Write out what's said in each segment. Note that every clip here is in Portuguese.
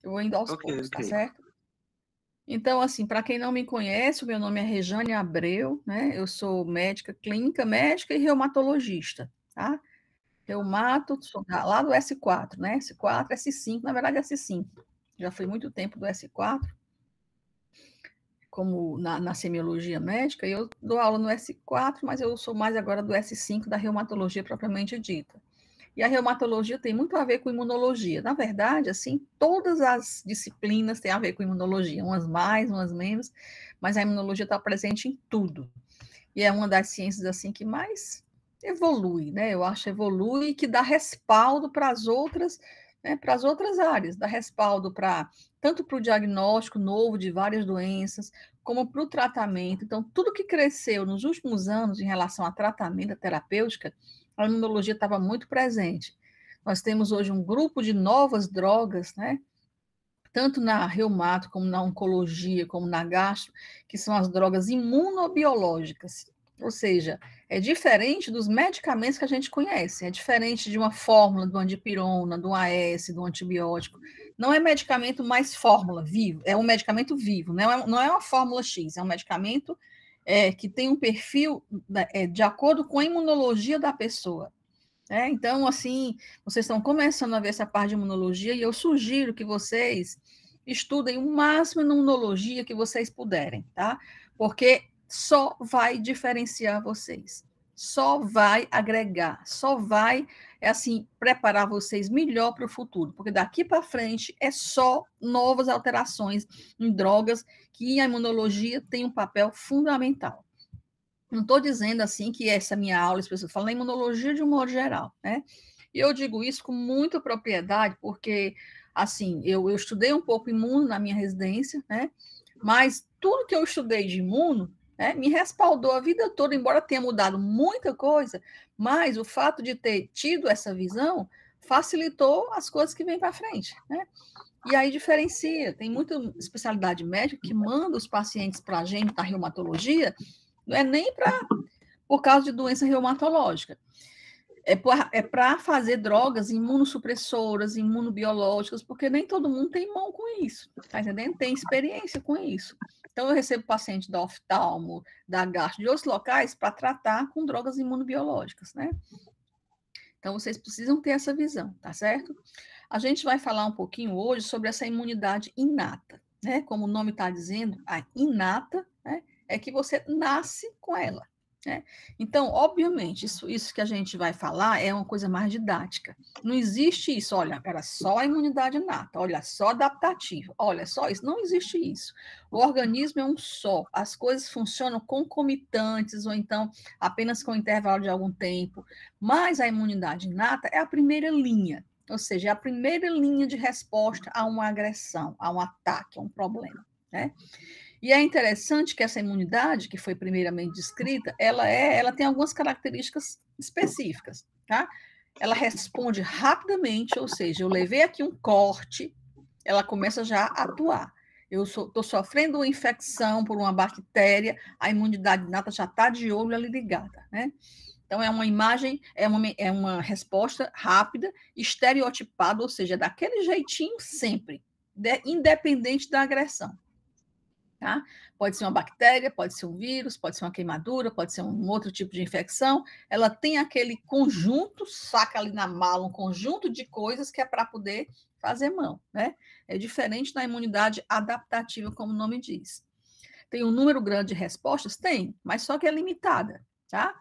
Eu vou indo aos poucos, tá certo? Então, assim, para quem não me conhece, o meu nome é Rejane Abreu, né? Eu sou médica, clínica médica e reumatologista, tá? Reumato, sou lá do S4, né? S4, S5, na verdade S5. Já fui muito tempo do S4, como na semiologia médica, e eu dou aula no S4, mas eu sou mais agora do S5, da reumatologia propriamente dita. E a reumatologia tem muito a ver com imunologia. Na verdade, assim, todas as disciplinas têm a ver com imunologia, umas mais, umas menos, mas a imunologia está presente em tudo. E é uma das ciências assim que mais evolui, né? Eu acho evolui e que dá respaldo para as outras, né, para as outras áreas, dá respaldo para tanto para o diagnóstico novo de várias doenças, como para o tratamento. Então, tudo que cresceu nos últimos anos em relação a tratamento, a terapêutica, a imunologia estava muito presente. Nós temos hoje um grupo de novas drogas, né? Tanto na reumato, como na oncologia, como na gastro, que são as drogas imunobiológicas. Ou seja, é diferente dos medicamentos que a gente conhece, é diferente de uma fórmula, do dipirona, do AS, do antibiótico. Não é medicamento mais fórmula, vivo, é um medicamento vivo, não é uma fórmula X, é um medicamento que tem um perfil de acordo com a imunologia da pessoa. Então, assim, vocês estão começando a ver essa parte de imunologia e eu sugiro que vocês estudem o máximo de imunologia que vocês puderem, tá? Porque só vai diferenciar vocês, só vai agregar, só vai, assim, preparar vocês melhor para o futuro, porque daqui para frente é só novas alterações em drogas que a imunologia tem um papel fundamental. Não estou dizendo assim que essa minha aula específica, falo na imunologia de um modo geral, né? E eu digo isso com muita propriedade, porque, assim, eu estudei um pouco imuno na minha residência, né? Mas tudo que eu estudei de imuno, né, me respaldou a vida toda, embora tenha mudado muita coisa, mas o fato de ter tido essa visão facilitou as coisas que vêm para frente, né? E aí diferencia, tem muita especialidade médica que manda os pacientes para a gente da reumatologia, não é nem por causa de doença reumatológica. É para fazer drogas imunossupressoras, imunobiológicas, porque nem todo mundo tem mão com isso, tá entendendo? Tem experiência com isso. Então, eu recebo paciente da oftalmo, da gastro, de outros locais, para tratar com drogas imunobiológicas, né? Então, vocês precisam ter essa visão, tá certo? A gente vai falar um pouquinho hoje sobre essa imunidade inata, né? Como o nome está dizendo, a inata, né, é que você nasce com ela, né? Então, obviamente, isso que a gente vai falar é uma coisa mais didática. Não existe isso, olha, era só a imunidade inata, olha, só adaptativa, olha, só isso. Não existe isso. O organismo é um só, as coisas funcionam concomitantes ou então apenas com intervalo de algum tempo, mas a imunidade inata é a primeira linha, ou seja, é a primeira linha de resposta a uma agressão, a um ataque, a um problema, né? E é interessante que essa imunidade, que foi primeiramente descrita, ela tem algumas características específicas, tá? Ela responde rapidamente, ou seja, eu levei aqui um corte, ela começa já a atuar. Eu estou sofrendo uma infecção por uma bactéria, a imunidade inata já está de olho ali ligada, né? Então, é uma imagem, é uma resposta rápida, estereotipada, ou seja, daquele jeitinho sempre, independente da agressão. Tá? Pode ser uma bactéria, pode ser um vírus, pode ser uma queimadura, pode ser um outro tipo de infecção. Ela tem aquele conjunto, saca ali na mala, um conjunto de coisas que é para poder fazer mão. Né? É diferente da imunidade adaptativa, como o nome diz. Tem um número grande de respostas? Tem, mas só que é limitada. Tá?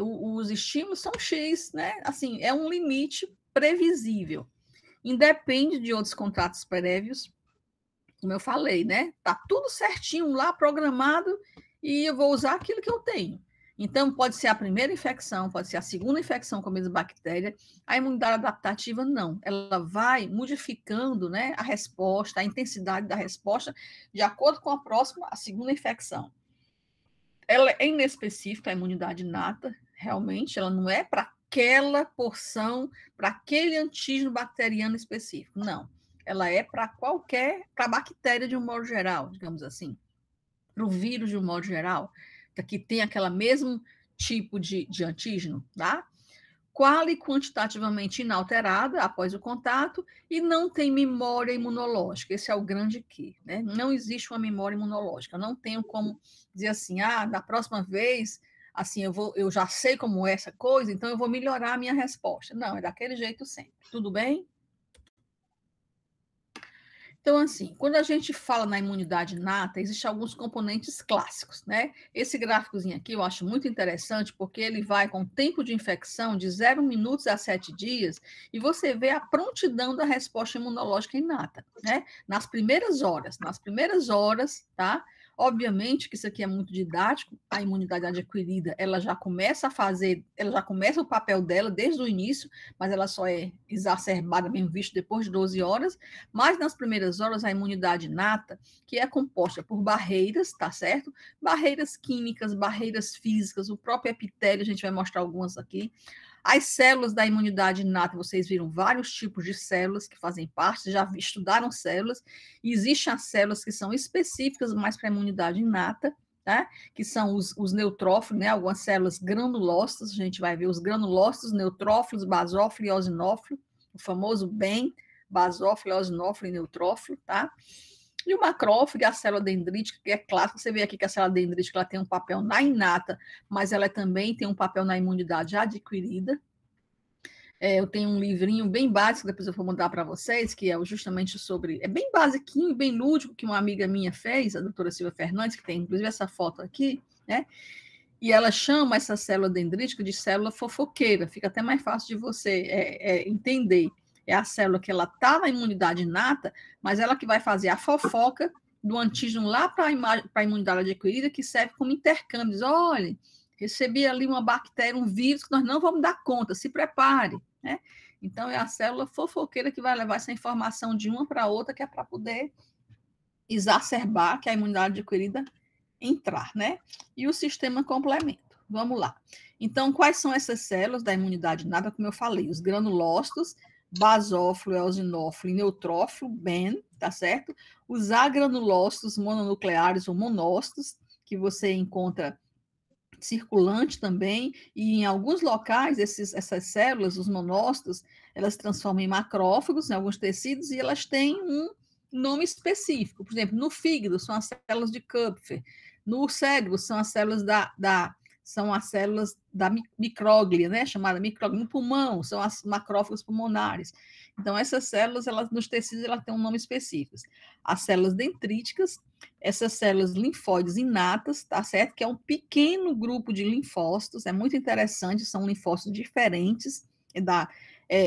Os estímulos são X, né? Assim, é um limite previsível. Independe de outros contratos prévios, como eu falei, né? Tá tudo certinho lá programado e eu vou usar aquilo que eu tenho. Então, pode ser a primeira infecção, pode ser a segunda infecção com a mesma bactéria. A imunidade adaptativa, não. Ela vai modificando, né, a resposta, a intensidade da resposta, de acordo com a próxima, a segunda infecção. Ela é inespecífica, a imunidade inata, realmente, ela não é para aquela porção, para aquele antígeno bacteriano específico, não. Ela é para para bactéria de um modo geral, digamos assim, para o vírus de um modo geral, que tem aquele mesmo tipo de antígeno, tá? quali quantitativamente inalterada após o contato e não tem memória imunológica. Esse é o grande quê, né? Não existe uma memória imunológica. Eu não tenho como dizer assim, da próxima vez, assim, eu já sei como é essa coisa, então eu vou melhorar a minha resposta. Não, é daquele jeito sempre. Tudo bem? Então, assim, quando a gente fala na imunidade inata, existem alguns componentes clássicos, né? Esse gráficozinho aqui eu acho muito interessante, porque ele vai com tempo de infecção de 0 minutos a 7 dias, e você vê a prontidão da resposta imunológica inata, né? Nas primeiras horas, tá? Obviamente que isso aqui é muito didático, a imunidade adquirida, ela já começa o papel dela desde o início, mas ela só é exacerbada, mesmo visto depois de 12 horas, mas nas primeiras horas, a imunidade inata, que é composta por barreiras, tá certo? Barreiras químicas, barreiras físicas, o próprio epitélio, a gente vai mostrar algumas aqui. As células da imunidade inata, vocês viram vários tipos de células que fazem parte, já estudaram células, e existem as células que são específicas mais para a imunidade inata, tá? Que são os neutrófilos, né? Algumas células granulócitas, a gente vai ver os granulócitos, neutrófilos, basófilo e eosinófilo, o famoso BEM, basófilo, eosinófilo e neutrófilo, tá? E o macrófago, a célula dendrítica, que é clássica, você vê aqui que a célula dendrítica ela tem um papel na inata, mas ela também tem um papel na imunidade adquirida. Eu tenho um livrinho bem básico, depois eu vou mandar para vocês, que é justamente sobre. É bem basiquinho, bem lúdico, que uma amiga minha fez, a doutora Silvia Fernandes, que tem inclusive essa foto aqui, né? E ela chama essa célula dendrítica de célula fofoqueira, fica até mais fácil de você entender. É a célula que ela está na imunidade inata, mas ela que vai fazer a fofoca do antígeno lá para a imunidade adquirida, que serve como intercâmbio. Diz, olha, recebi ali uma bactéria, um vírus que nós não vamos dar conta, se prepare. Né? Então, é a célula fofoqueira que vai levar essa informação de uma para outra, que é para poder exacerbar que a imunidade adquirida entrar, né? E o sistema complemento. Vamos lá. Então, quais são essas células da imunidade inata? Como eu falei, os granulócitos, basófilo, eosinófilo e neutrófilo, BEN, tá certo? Os agranulócitos mononucleares ou monócitos, que você encontra circulante também, e em alguns locais, essas células, os monócitos, elas transformam em macrófagos em alguns tecidos e elas têm um nome específico. Por exemplo, no fígado são as células de Kupfer, no cérebro são as células da micróglia, né, chamada micróglia. No pulmão são as macrófagos pulmonares. Então, essas células, nos tecidos, elas têm um nome específico. As células dendríticas, essas células linfóides inatas, tá certo? Que é um pequeno grupo de linfócitos, é muito interessante, são linfócitos diferentes,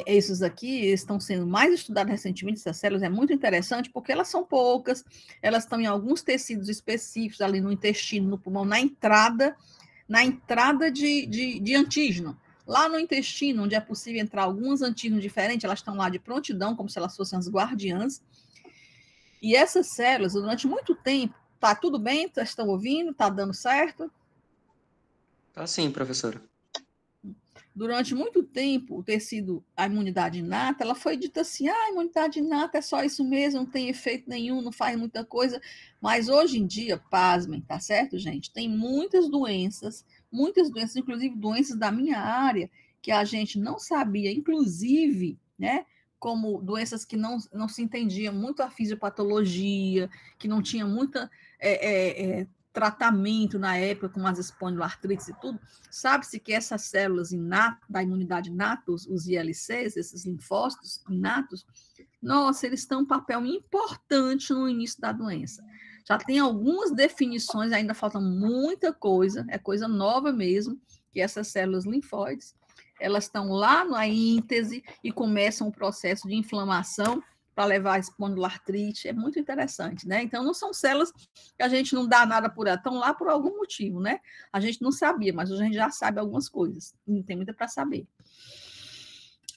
esses aqui estão sendo mais estudados recentemente, essas células, é muito interessante, porque elas são poucas, elas estão em alguns tecidos específicos, ali no intestino, no pulmão, na entrada de antígeno. Lá no intestino, onde é possível entrar alguns antígenos diferentes, elas estão lá de prontidão, como se elas fossem as guardiãs. E essas células, durante muito tempo, tá tudo bem? Vocês estão ouvindo? Tá dando certo? Tá sim, professora. Durante muito tempo, o tecido, a imunidade inata, ela foi dita assim, a imunidade inata é só isso mesmo, não tem efeito nenhum, não faz muita coisa. Mas hoje em dia, pasmem, tá certo, gente? Tem muitas doenças, inclusive doenças da minha área, que a gente não sabia, inclusive, né? Como doenças que não se entendia muito a fisiopatologia, que não tinha muita tratamento na época, com as espondiloartrites e tudo, sabe-se que essas células da imunidade inata, os ILCs, esses linfócitos inatos, nossa, eles têm um papel importante no início da doença. Já tem algumas definições, ainda falta muita coisa, é coisa nova mesmo, que essas células linfóides, elas estão lá na íntese e começam o processo de inflamação para levar a espondiloartrite, é muito interessante, né? Então, não são células que a gente não dá nada por elas, estão lá por algum motivo, né? A gente não sabia, mas hoje a gente já sabe algumas coisas, não tem muita para saber.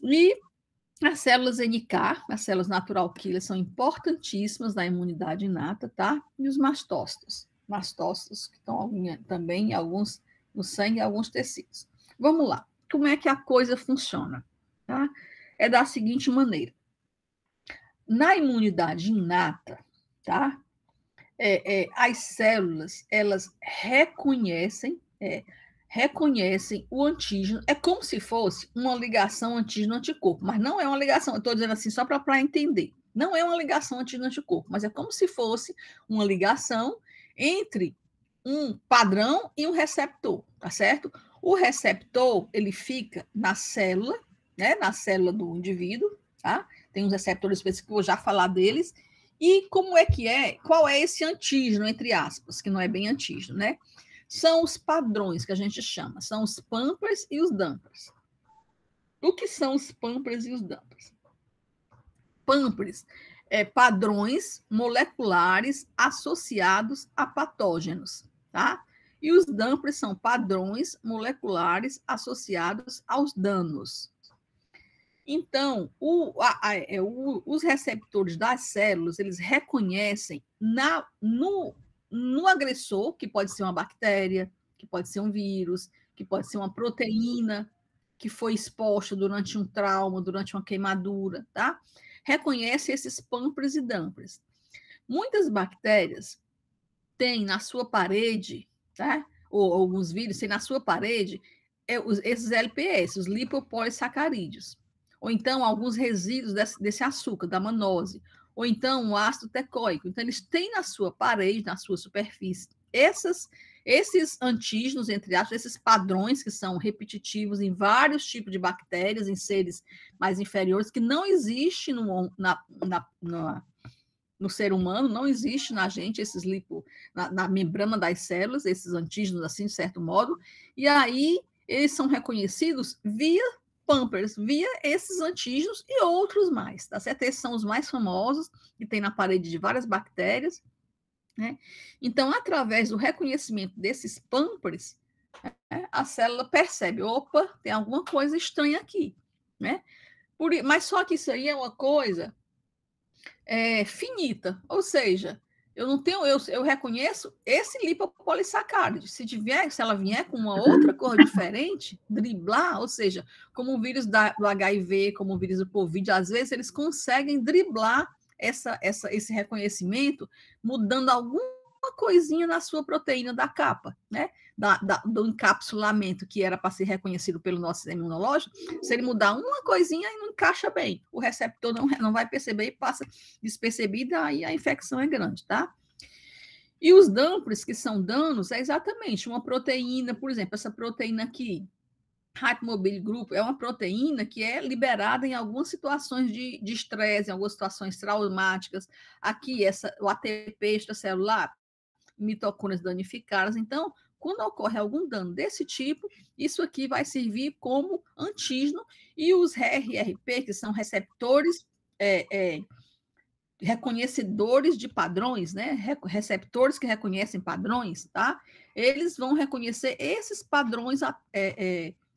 E as células NK, as células natural killer, são importantíssimas na imunidade inata, tá? E os mastócitos que estão também alguns no sangue e alguns tecidos. Vamos lá, como é que a coisa funciona? Tá? É da seguinte maneira. Na imunidade inata, tá? As células, elas reconhecem reconhecem o antígeno, é como se fosse uma ligação antígeno-anticorpo, mas não é uma ligação, eu estou dizendo assim só para entender, não é uma ligação antígeno-anticorpo, mas é como se fosse uma ligação entre um padrão e um receptor, tá certo? O receptor, ele fica na célula, né, na célula do indivíduo, tá? Tem uns receptores específicos, vou já falar deles, e como é que é, qual é esse antígeno, entre aspas, que não é bem antígeno, né? São os padrões que a gente chama, são os pampers e os dampers. O que são os pampers e os dampers? Pampers é padrões moleculares associados a patógenos, tá? E os dampers são padrões moleculares associados aos danos. Então, os receptores das células, eles reconhecem no agressor, que pode ser uma bactéria, que pode ser um vírus, que pode ser uma proteína que foi exposta durante um trauma, durante uma queimadura, tá? Reconhece esses pampers e dampers. Muitas bactérias têm na sua parede, tá? Ou alguns vírus têm na sua parede esses LPS, os lipopolissacarídeos. Ou então alguns resíduos desse açúcar, da manose. Ou então o ácido tecóico. Então, eles têm na sua parede, na sua superfície, esses antígenos, entre aspas, esses padrões que são repetitivos em vários tipos de bactérias, em seres mais inferiores, que não existe no ser humano, não existe na gente esses na membrana das células, esses antígenos, assim, de certo modo, e aí eles são reconhecidos via pampers, via esses antígenos e outros mais, tá certo? Esses são os mais famosos, que tem na parede de várias bactérias, né? Então, através do reconhecimento desses pampers, né, a célula percebe, opa, tem alguma coisa estranha aqui, né? Mas só que isso aí é uma coisa finita, ou seja, eu não tenho, eu reconheço esse lipopolissacárido. Se ela vier com uma outra cor diferente, driblar, ou seja, como o vírus do HIV, como o vírus do Covid, às vezes eles conseguem driblar esse reconhecimento, mudando alguma coisinha na sua proteína da capa, né? Do encapsulamento que era para ser reconhecido pelo nosso sistema imunológico, se ele mudar uma coisinha e não encaixa bem, o receptor não vai perceber e passa despercebido, aí a infecção é grande, tá? E os dampers, que são danos, é exatamente uma proteína, por exemplo, essa proteína aqui, Hypermobile Group, é uma proteína que é liberada em algumas situações de estresse, em algumas situações traumáticas. Aqui, o ATP extracelular, mitocôndrias danificadas. Então, quando ocorre algum dano desse tipo, isso aqui vai servir como antígeno, e os RRP, que são receptores reconhecedores de padrões, né? Receptores que reconhecem padrões, tá? Eles vão reconhecer esses padrões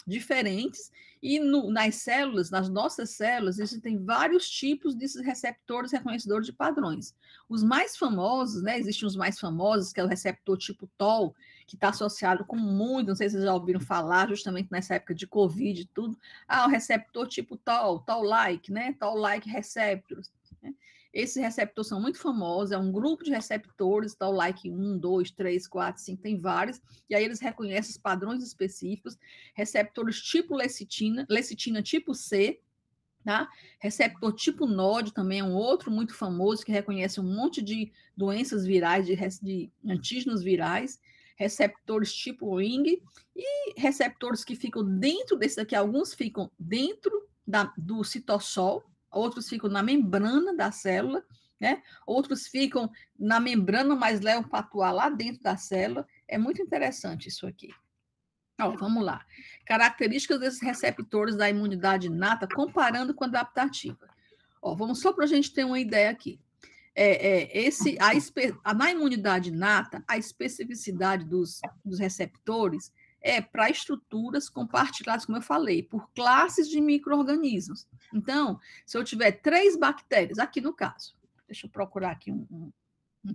diferentes, e nas células, nas nossas células, existem vários tipos desses receptores reconhecedores de padrões. Os mais famosos, né? Existem os mais famosos, que é o receptor tipo TOL, que está associado com muito, não sei se vocês já ouviram falar, justamente nessa época de Covid e tudo. O receptor tipo TOL, TOL-like, né? TOL-like receptors, né? Esses receptores são muito famosos, é um grupo de receptores, tal, like 1, 2, 3, 4, 5, tem vários, e aí eles reconhecem os padrões específicos, receptores tipo lecitina, lecitina tipo C, tá? Receptor tipo NOD também é um outro muito famoso, que reconhece um monte de doenças virais, de antígenos virais, receptores tipo Ring, e receptores que ficam dentro desse aqui, alguns ficam dentro do citossol, outros ficam na membrana da célula, né? Outros ficam na membrana, mas levam para atuar lá dentro da célula. É muito interessante isso aqui. Vamos lá. Características desses receptores da imunidade inata comparando com a adaptativa. Vamos só para a gente ter uma ideia aqui. Na imunidade inata, a especificidade dos receptores é para estruturas compartilhadas, como eu falei, por classes de micro-organismos. Então, se eu tiver 3 bactérias, aqui no caso, deixa eu procurar aqui um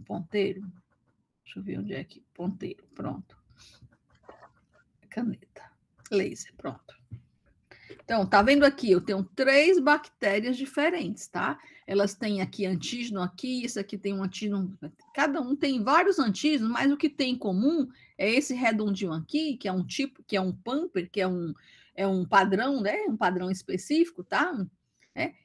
ponteiro. Deixa eu ver onde é aqui. Ponteiro, pronto. Caneta. Laser, pronto. Então, tá vendo aqui? Eu tenho 3 bactérias diferentes, tá? Elas têm aqui antígeno aqui, isso aqui tem um antígeno, cada um tem vários antígenos, mas o que tem em comum é esse redondinho aqui, que é um tipo, que é um pumper, que é um padrão, né? Um padrão específico, tá?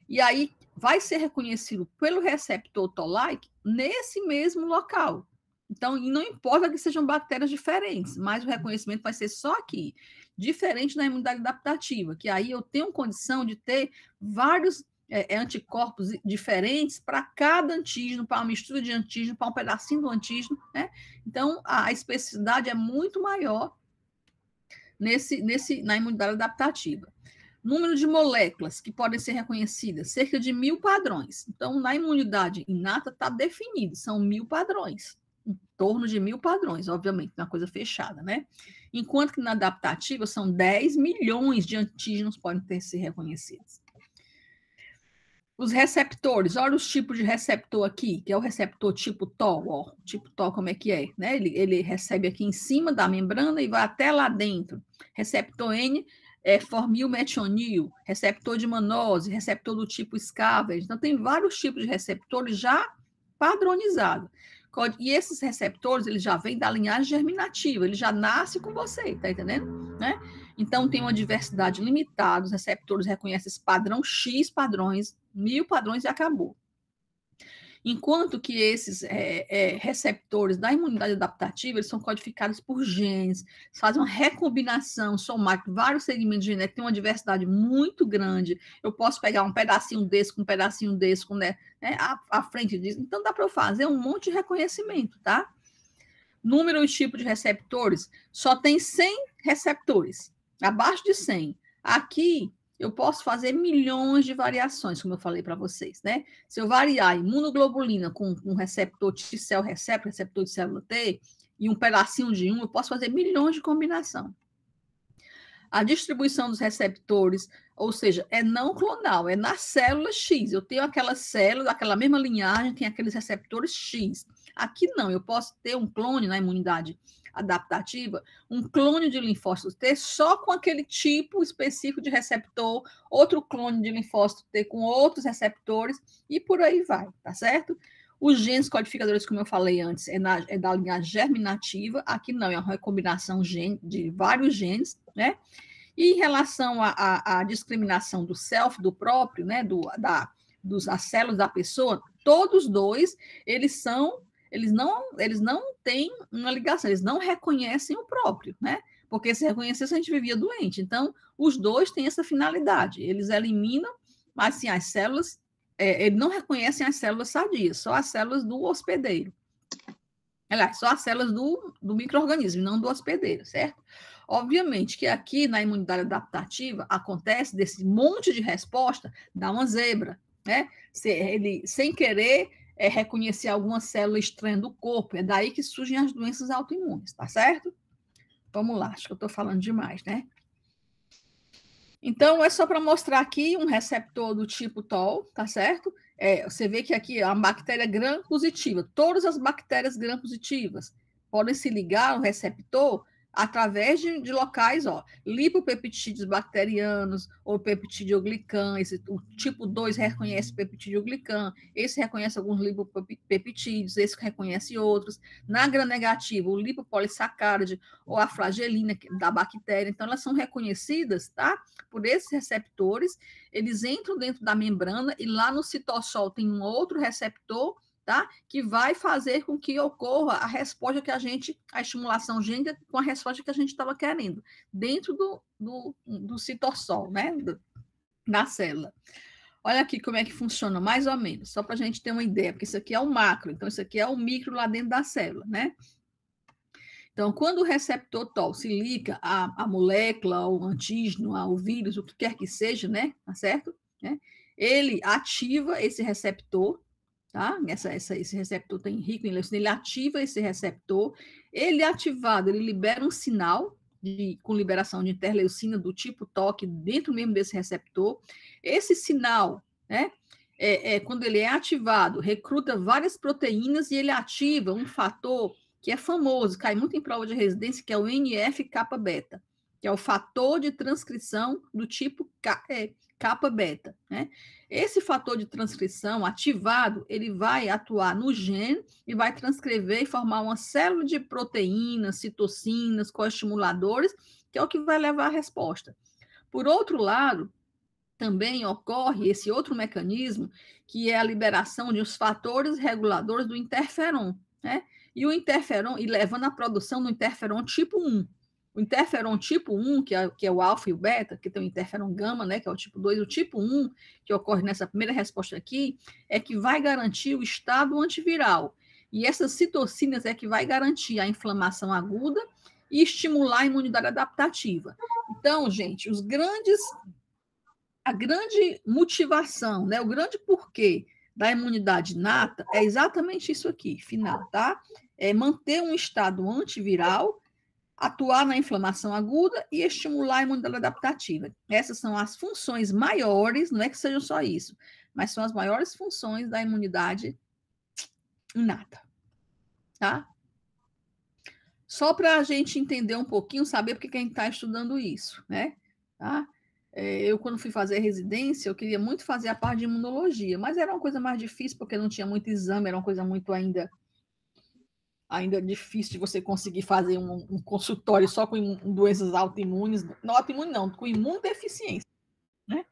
E aí vai ser reconhecido pelo receptor toll-like nesse mesmo local. Então, e não importa que sejam bactérias diferentes, mas o reconhecimento vai ser só aqui. Diferente da imunidade adaptativa, que aí eu tenho condição de ter vários anticorpos diferentes para cada antígeno, para uma mistura de antígeno, para um pedacinho do antígeno, né? Então, a especificidade é muito maior na imunidade adaptativa. Número de moléculas que podem ser reconhecidas, cerca de 1.000 padrões. Então, na imunidade inata está definido, são 1.000 padrões, em torno de 1.000 padrões, obviamente, uma coisa fechada, né? Enquanto que na adaptativa são 10 milhões de antígenos que podem ser reconhecidos. Os receptores, olha os tipos de receptor aqui, que é o receptor tipo TOL, ó, tipo TOL como é que é, né? Ele recebe aqui em cima da membrana e vai até lá dentro. Receptor N é formilmetionil, receptor de manose, receptor do tipo Scavenge. Então, tem vários tipos de receptores já padronizados. E esses receptores, eles já vêm da linhagem germinativa, ele já nasce com você, tá entendendo? Né? Então, tem uma diversidade limitada, os receptores reconhecem esse padrão X padrões, 1.000 padrões e acabou. Enquanto que esses receptores da imunidade adaptativa, eles são codificados por genes, fazem uma recombinação somática, vários segmentos genéticos, tem uma diversidade muito grande. Eu posso pegar um pedacinho desse com um pedacinho desse, com, né, à frente disso. Então, dá para eu fazer um monte de reconhecimento, tá? Número e tipo de receptores, só tem 100 receptores, abaixo de 100. Aqui, eu posso fazer milhões de variações, como eu falei para vocês, né? Se eu variar imunoglobulina com um receptor T-cell receptor, receptor de célula T, e um pedacinho de um, eu posso fazer milhões de combinação. A distribuição dos receptores, ou seja, é não clonal, é na célula X. Eu tenho aquela célula, daquela mesma linhagem, tem aqueles receptores X. Aqui não, eu posso ter um clone na imunidade adaptativa, um clone de linfócito T só com aquele tipo específico de receptor, outro clone de linfócito T com outros receptores, e por aí vai, tá certo? Os genes codificadores, como eu falei antes, é da linhagem germinativa, aqui não, é uma recombinação de vários genes, né? E em relação à discriminação do self, do próprio, né, das células da pessoa, todos dois, eles não têm uma ligação, eles não reconhecem o próprio, né? Porque se reconhecesse, a gente vivia doente. Então, os dois têm essa finalidade, eles eliminam, mas assim, as células, eles não reconhecem as células sadias, só as células do hospedeiro. Aliás, só as células do micro-organismo, não do hospedeiro, certo? Obviamente que aqui na imunidade adaptativa acontece desse monte de resposta, dá uma zebra, né? Ele, sem querer, reconhecer alguma célula estranha do corpo, é daí que surgem as doenças autoimunes, tá certo? Vamos lá, acho que eu estou falando demais, né? Então, é só para mostrar aqui um receptor do tipo TOL, tá certo? Você vê que aqui é uma bactéria gram-positiva. Todas as bactérias gram-positivas podem se ligar ao receptor através de locais, ó, lipopeptídeos bacterianos ou peptidoglicã, o tipo 2 reconhece peptidoglicã, esse reconhece alguns lipopeptídeos, esse reconhece outros. Na gram-negativa, o lipopolissacáride ou a flagelina da bactéria, então elas são reconhecidas, tá? Por esses receptores, eles entram dentro da membrana e lá no citossol tem um outro receptor, tá? Que vai fazer com que ocorra a resposta que a estimulação gênica com a resposta que a gente estava querendo, dentro do citossol, né? Da célula. Olha aqui como é que funciona, mais ou menos, só para a gente ter uma ideia, porque isso aqui é o macro, então isso aqui é o micro lá dentro da célula, né? Então, quando o receptor TOL se liga à molécula, ao antígeno, ao vírus, o que quer que seja, né? Tá certo? Né? Ele ativa esse receptor, tá? Esse receptor tem rico em leucina, ele ativa esse receptor. Ele ativado, ele libera um sinal com liberação de interleucina do tipo TOC dentro mesmo desse receptor. Esse sinal, né? Quando ele é ativado, recruta várias proteínas e ele ativa um fator que é famoso, cai muito em prova de residência, que é o NF-kappa beta. que é o fator de transcrição do tipo kappa-beta, né? Esse fator de transcrição ativado, ele vai atuar no gene e vai transcrever e formar uma célula de proteínas, citocinas, coestimuladores, que é o que vai levar à resposta. Por outro lado, também ocorre esse outro mecanismo, que é a liberação de os fatores reguladores do interferon, né? E o interferon, e levando à produção do interferon tipo 1. O interferon tipo 1, que é o alfa e o beta, que tem o interferon gama, né, que é o tipo 2, o tipo 1, que ocorre nessa primeira resposta aqui, é que vai garantir o estado antiviral. E essas citocinas é que vai garantir a inflamação aguda e estimular a imunidade adaptativa. Então, gente, a grande motivação, né, o grande porquê da imunidade inata é exatamente isso aqui, final, tá? É manter um estado antiviral, atuar na inflamação aguda e estimular a imunidade adaptativa. Essas são as funções maiores, não é que sejam só isso, mas são as maiores funções da imunidade inata, tá? Só para a gente entender um pouquinho, saber porque que a gente está estudando isso, né? Tá? Eu, quando fui fazer residência, eu queria muito fazer a parte de imunologia, mas era uma coisa mais difícil, porque não tinha muito exame, era uma coisa muito ainda difícil de você conseguir fazer um consultório só com doenças autoimunes, não autoimune não, com imunodeficiência, né?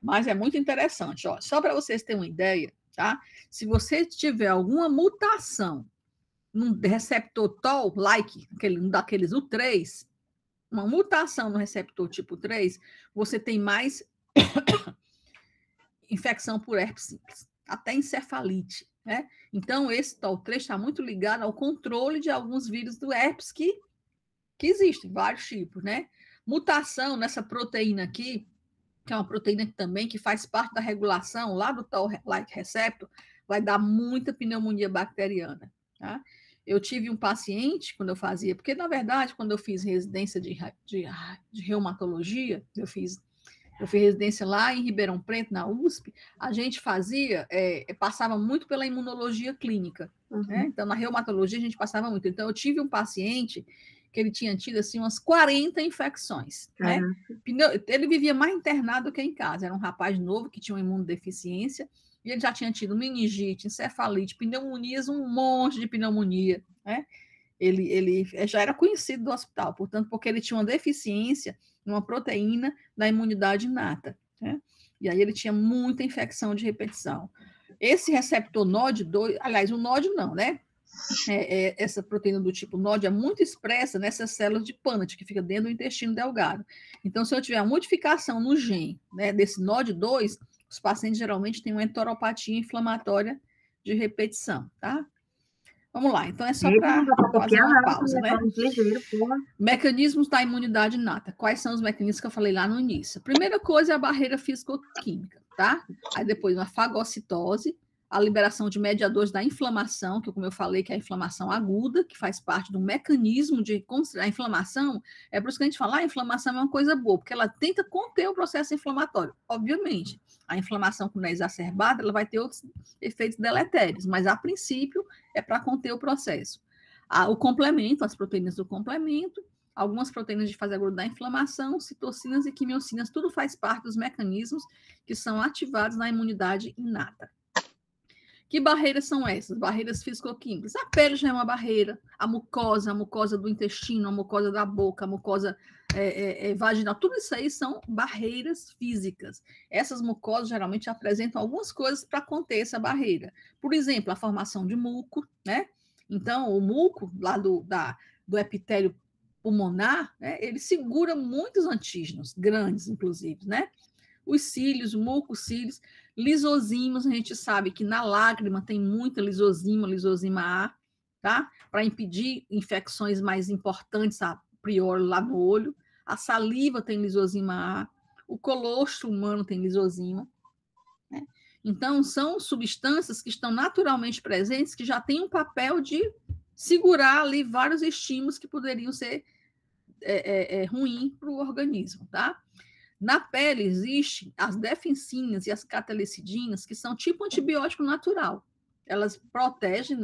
Mas é muito interessante, ó, só para vocês terem uma ideia, tá? Se você tiver alguma mutação num receptor Toll-like, um daqueles, o 3, uma mutação no receptor tipo 3, você tem mais infecção por herpes simples, até encefalite, né? Então, esse TOL3 está muito ligado ao controle de alguns vírus do herpes que existem, vários tipos, né? Mutação nessa proteína aqui, que é uma proteína também que faz parte da regulação lá do Toll-like receptor, vai dar muita pneumonia bacteriana, tá? Eu tive um paciente, quando eu fazia, porque, na verdade, quando eu fiz residência de reumatologia, eu fiz residência lá em Ribeirão Preto, na USP, a gente passava muito pela imunologia clínica, né? Então, na reumatologia, a gente passava muito. Então, eu tive um paciente que ele tinha tido, assim, umas 40 infecções, né? Ele vivia mais internado do que em casa, era um rapaz novo que tinha uma imunodeficiência, e ele já tinha tido meningite, encefalite, pneumonias, um monte de pneumonia, né? Ele já era conhecido do hospital, portanto, porque ele tinha uma deficiência numa proteína da imunidade inata, né? E aí ele tinha muita infecção de repetição. Esse receptor NOD2, aliás, o NOD não, né? Essa proteína do tipo NOD é muito expressa nessas células de Punnett, que fica dentro do intestino delgado. Então, se eu tiver uma modificação no gene, né, desse NOD2, os pacientes geralmente têm uma enteropatia inflamatória de repetição, tá? Vamos lá, então é só para fazer uma pausa, né? Mecanismos da imunidade inata. Quais são os mecanismos que eu falei lá no início? A primeira coisa é a barreira físico-química, tá? Aí depois uma fagocitose, a liberação de mediadores da inflamação, que como eu falei, que é a inflamação aguda, que faz parte do mecanismo de a inflamação. É por isso que a gente fala, a inflamação é uma coisa boa, porque ela tenta conter o processo inflamatório. Obviamente, a inflamação, quando é exacerbada, ela vai ter outros efeitos deletérios, mas a princípio é para conter o processo. O complemento, as proteínas do complemento, algumas proteínas de fase aguda da inflamação, citocinas e quimiocinas, tudo faz parte dos mecanismos que são ativados na imunidade inata. Que barreiras são essas? Barreiras físico-químicas. A pele já é uma barreira, a mucosa do intestino, a mucosa da boca, a mucosa vaginal, tudo isso aí são barreiras físicas. Essas mucosas geralmente apresentam algumas coisas para conter essa barreira. Por exemplo, a formação de muco, né? Então, o muco lá do epitélio pulmonar, né, ele segura muitos antígenos, grandes, inclusive, né? Os cílios, mucocílios, lisozimos, a gente sabe que na lágrima tem muita lisozima A, tá? Para impedir infecções mais importantes a priori lá no olho. A saliva tem lisozima A, o colostro humano tem lisozima, né? Então, são substâncias que estão naturalmente presentes, que já têm um papel de segurar ali vários estímulos que poderiam ser ruins para o organismo, tá? Na pele existem as defensinas e as catalicidinas, que são tipo antibiótico natural. Elas protegem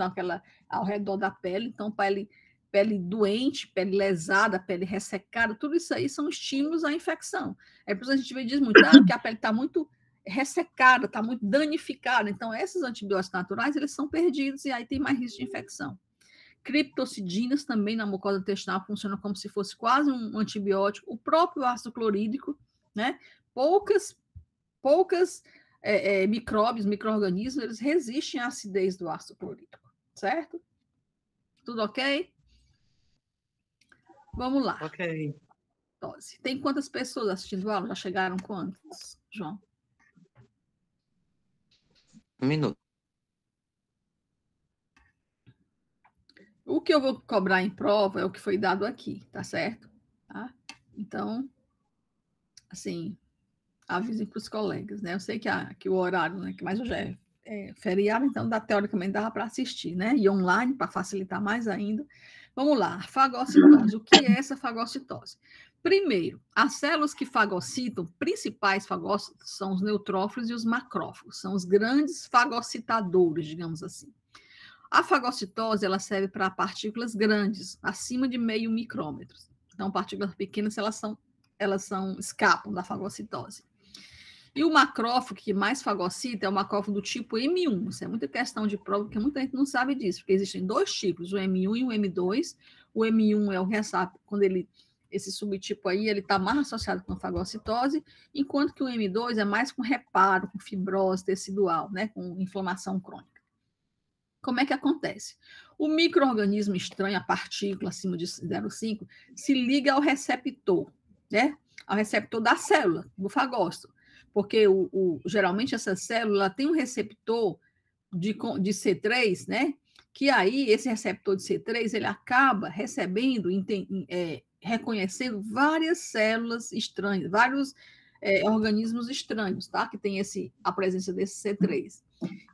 ao redor da pele, então, para ele pele doente, pele lesada, pele ressecada, tudo isso aí são estímulos à infecção. É por isso que a gente diz muito, que a pele está muito ressecada, está muito danificada. Então, esses antibióticos naturais, eles são perdidos e aí tem mais risco de infecção. Criptocidinas também na mucosa intestinal funcionam como se fosse quase um antibiótico. O próprio ácido clorídrico, né? Poucas micróbios, micro-organismos, eles resistem à acidez do ácido clorídrico, certo? Tudo ok? Vamos lá. Ok. Tem quantas pessoas assistindo a aula? Já chegaram quantas, João? 1 minuto. O que eu vou cobrar em prova é o que foi dado aqui, tá certo? Tá? Então, assim, avisem para os colegas, né? Eu sei que o horário, né? Que mais hoje é feriado, então teoricamente dava para assistir, né? E online, para facilitar mais ainda. Vamos lá, fagocitose. O que é essa fagocitose? Primeiro, as células que fagocitam, principais fagócitos, são os neutrófilos e os macrófagos, são os grandes fagocitadores, digamos assim. A fagocitose, ela serve para partículas grandes, acima de 0,5 micrômetro. Então, partículas pequenas, escapam da fagocitose. E o macrófago que mais fagocita é o macrófago do tipo M1. Isso é muita questão de prova, porque muita gente não sabe disso, porque existem dois tipos, o M1 e o M2. O M1 é o ressábio, quando esse subtipo aí, ele está mais associado com a fagocitose, enquanto que o M2 é mais com reparo, com fibrose tecidual, né, com inflamação crônica. Como é que acontece? O micro-organismo estranho, a partícula acima de 0,5, se liga ao receptor, né? Ao receptor da célula, do fagócito. Porque geralmente essa célula tem um receptor de C3, né? Que aí, esse receptor de C3, ele acaba recebendo, reconhecendo várias células estranhas, vários organismos estranhos, tá? Que tem a presença desse C3.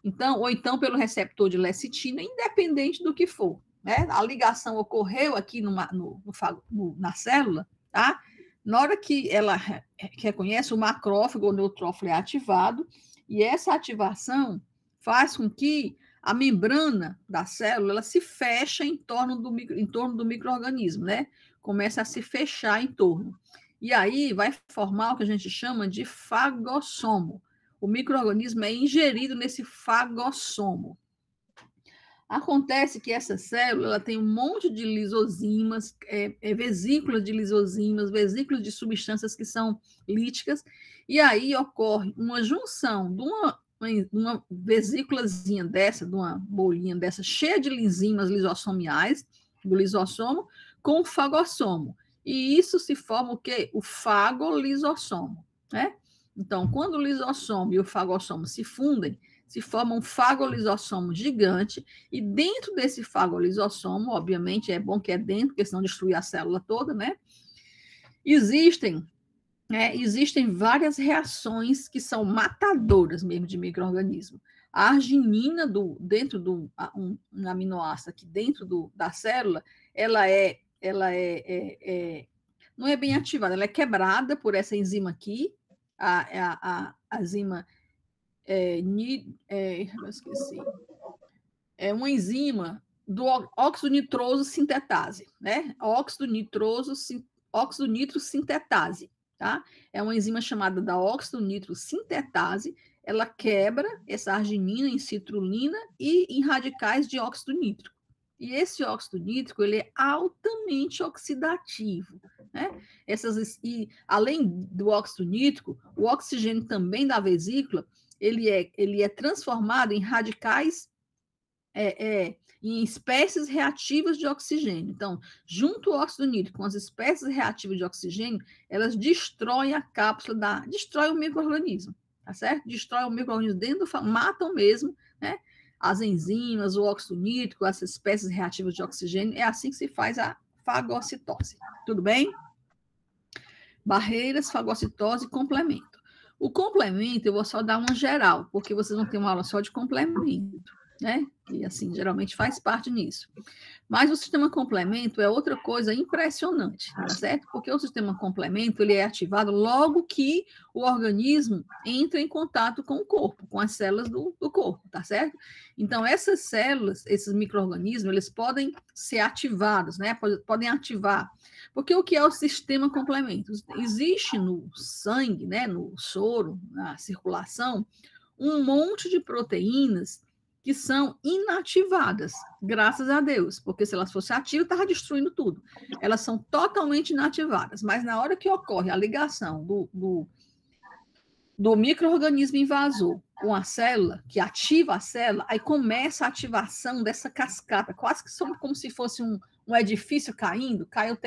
Então, ou então pelo receptor de lecitina, independente do que for, né? A ligação ocorreu aqui na célula, tá? Na hora que ela reconhece, o macrófago ou neutrófilo é ativado, e essa ativação faz com que a membrana da célula ela se feche em torno do micro-organismo, né? Começa a se fechar em torno. E aí vai formar o que a gente chama de fagossomo. O micro-organismo é ingerido nesse fagossomo. Acontece que essa célula ela tem um monte de lisozimas, vesículas de lisozimas, vesículas de substâncias que são líticas, e aí ocorre uma junção de uma vesículazinha dessa, de uma bolinha dessa, cheia de enzimas lisossomiais, do lisossomo, com o fagossomo. E isso se forma o quê? O fagolisossomo, né? Então, quando o lisossomo e o fagossomo se fundem, se forma um fagolisossomo gigante, e dentro desse fagolisossomo, obviamente, é bom que é dentro, porque senão destrui a célula toda, né? Existem várias reações que são matadoras mesmo de micro-organismo. A arginina dentro do um aminoácido aqui dentro da célula, ela não é bem ativada, ela é quebrada por essa enzima aqui, a enzima eu esqueci. É uma enzima do óxido nitroso sintetase, né? Óxido nitro sintetase, tá? É uma enzima chamada da óxido nitro sintetase. Ela quebra essa arginina em citrulina e em radicais de óxido nítrico. E esse óxido nítrico ele é altamente oxidativo, né? E além do óxido nítrico, o oxigênio também da vesícula ele é transformado em radicais, em espécies reativas de oxigênio. Então, junto ao óxido nítrico com as espécies reativas de oxigênio, elas destroem a cápsula, destrói o micro-organismo, tá certo? Destrói o micro-organismo matam mesmo, né? As enzimas, o óxido nítrico, as espécies reativas de oxigênio, é assim que se faz a fagocitose. Tudo bem? Barreiras, fagocitose e complemento. O complemento, eu vou só dar uma geral, porque vocês vão ter uma aula só de complemento. né? E assim, geralmente faz parte nisso. Mas o sistema complemento é outra coisa impressionante, tá certo? Porque o sistema complemento ele é ativado logo que o organismo entra em contato com o corpo, com as células do corpo, tá certo? Então, essas células, esses micro-organismos, eles podem ser ativados, né? Podem ativar. Porque o que é o sistema complemento? Existe no sangue, né? No soro, na circulação, um monte de proteínas que são inativadas, graças a Deus, porque se elas fossem ativas, estava destruindo tudo. Elas são totalmente inativadas, mas na hora que ocorre a ligação do micro-organismo invasor com a célula, que ativa a célula, aí começa a ativação dessa cascata, quase que como se fosse um edifício caindo, cai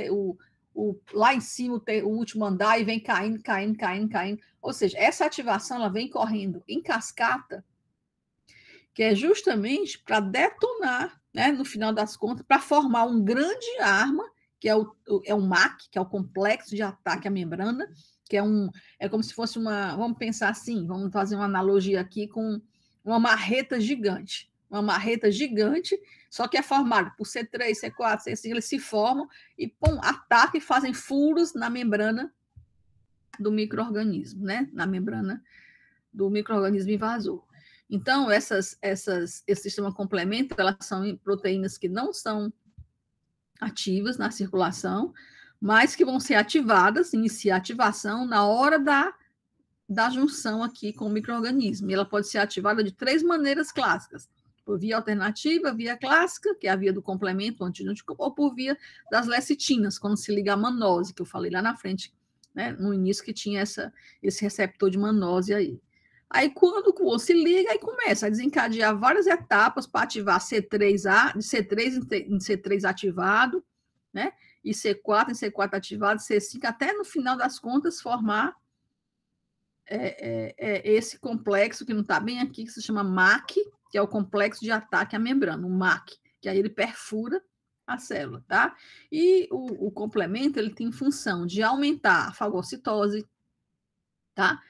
lá em cima o último andar e vem caindo, caindo, caindo, caindo. Ou seja, essa ativação ela vem correndo em cascata, que é justamente para detonar, né, no final das contas, para formar um grande arma, que é o MAC, que é o complexo de ataque à membrana, que é como se fosse vamos pensar assim, vamos fazer uma analogia aqui com uma marreta gigante. Uma marreta gigante, só que é formada por C3, C4, C5, eles se formam e atacam e fazem furos na membrana do micro-organismo, né? Na membrana do micro-organismo invasor. Então, esse sistema complemento, elas são proteínas que não são ativas na circulação, mas que vão ser ativadas, iniciar a ativação na hora da junção aqui com o micro-organismo. E ela pode ser ativada de 3 maneiras clássicas. Por via alternativa, via clássica, que é a via do complemento antibiótico, ou por via das lecitinas, quando se liga a manose, que eu falei lá na frente, né, no início, que tinha esse receptor de manose aí. Aí, quando o osso se liga, aí começa a desencadear várias etapas para ativar C3A, C3 em C3 ativado, né? E C4 em C4 ativado, C5, até no final das contas formar esse complexo que não está bem aqui, que se chama MAC, que é o complexo de ataque à membrana, o MAC, que aí ele perfura a célula, tá? E o complemento, ele tem função de aumentar a fagocitose, tá?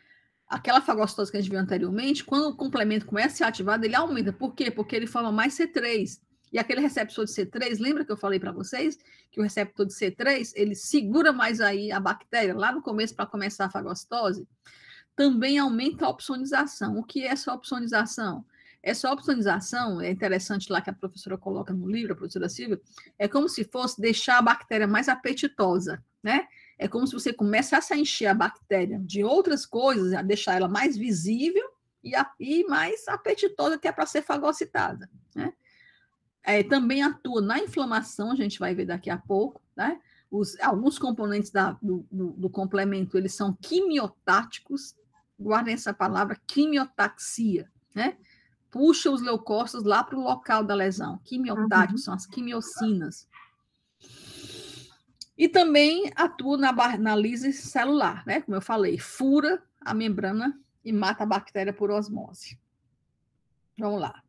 Aquela fagocitose que a gente viu anteriormente, quando o complemento começa a ser ativado, ele aumenta. Por quê? Porque ele forma mais C3. E aquele receptor de C3, lembra que eu falei para vocês que o receptor de C3, ele segura mais aí a bactéria lá no começo para começar a fagocitose? Também aumenta a opsonização. O que é essa opsonização? Essa opsonização, é interessante lá que a professora coloca no livro, a professora Silvia, é como se fosse deixar a bactéria mais apetitosa, né? É como se você começasse a encher a bactéria de outras coisas, a deixar ela mais visível e mais apetitosa, que é para ser fagocitada, né? Também atua na inflamação, a gente vai ver daqui a pouco, né? Alguns componentes do complemento, eles são quimiotáticos, guardem essa palavra, quimiotaxia, né? Puxa os leucócitos lá para o local da lesão. Quimiotáticos são as quimiocinas. E também atua na lise celular, né? Como eu falei, fura a membrana e mata a bactéria por osmose. Vamos lá.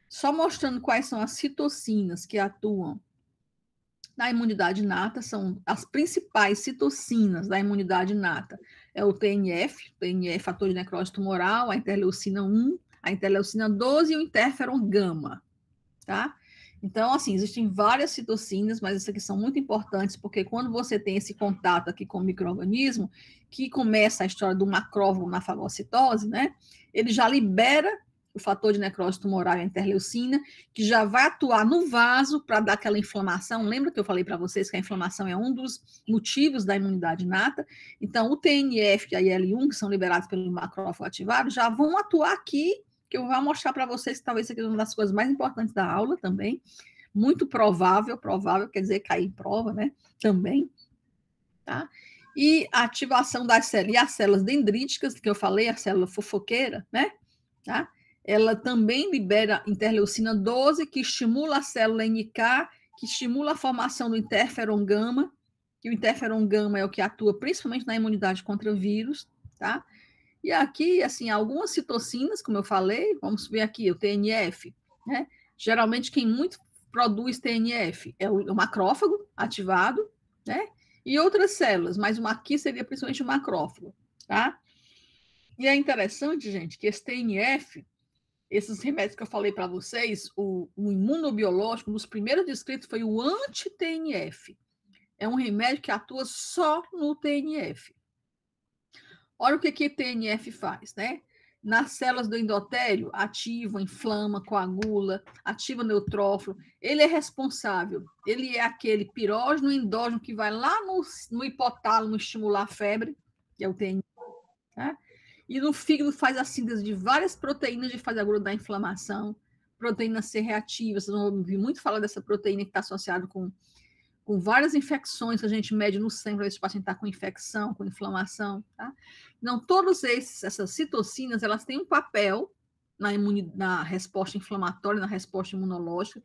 Só mostrando quais são as citocinas que atuam na imunidade inata, são as principais citocinas da imunidade inata. É o TNF, fator de necrose tumoral, a interleucina 1, a interleucina 12 e o interferon gama, tá? Então, assim, existem várias citocinas, mas essas aqui são muito importantes, porque quando você tem esse contato aqui com o micro-organismo, que começa a história do macrófago na fagocitose, né? Ele já libera o fator de necrose tumoral e a interleucina, que já vai atuar no vaso para dar aquela inflamação. Lembra que eu falei para vocês que a inflamação é um dos motivos da imunidade inata? Então, o TNF e a IL-1, que são liberados pelo macrófago ativado, já vão atuar aqui, que eu vou mostrar para vocês que talvez isso aqui é uma das coisas mais importantes da aula também. Muito provável quer dizer cair em prova, né? Também, tá? E a ativação das células, e as células dendríticas, que eu falei, a célula fofoqueira, né? Tá? Ela também libera interleucina 12, que estimula a célula NK, que estimula a formação do interferon gama, que o interferon gama é o que atua principalmente na imunidade contra vírus, tá? E aqui, assim, algumas citocinas, como eu falei, vamos ver aqui, o TNF, né? Geralmente quem muito produz TNF é o macrófago ativado, né? E outras células, mas aqui seria principalmente o macrófago, tá? E é interessante, gente, que esse TNF, esses remédios que eu falei para vocês, o imunobiológico, um dos primeiros descritos foi o anti-TNF. É um remédio que atua só no TNF. Olha o que TNF faz, né? Nas células do endotélio, ativa, inflama, coagula, ativa neutrófilo. Ele é responsável, ele é aquele pirógeno endógeno que vai lá no hipotálamo estimular a febre, que é o TNF, né? E no fígado faz a síntese de várias proteínas de fase aguda da inflamação, proteína C reativa, vocês vão ouvir muito falar dessa proteína que está associada com várias infecções que a gente mede no sangue para ver se o paciente está com infecção, com inflamação, tá? Então, todas essas citocinas, elas têm um papel na resposta inflamatória, na resposta imunológica.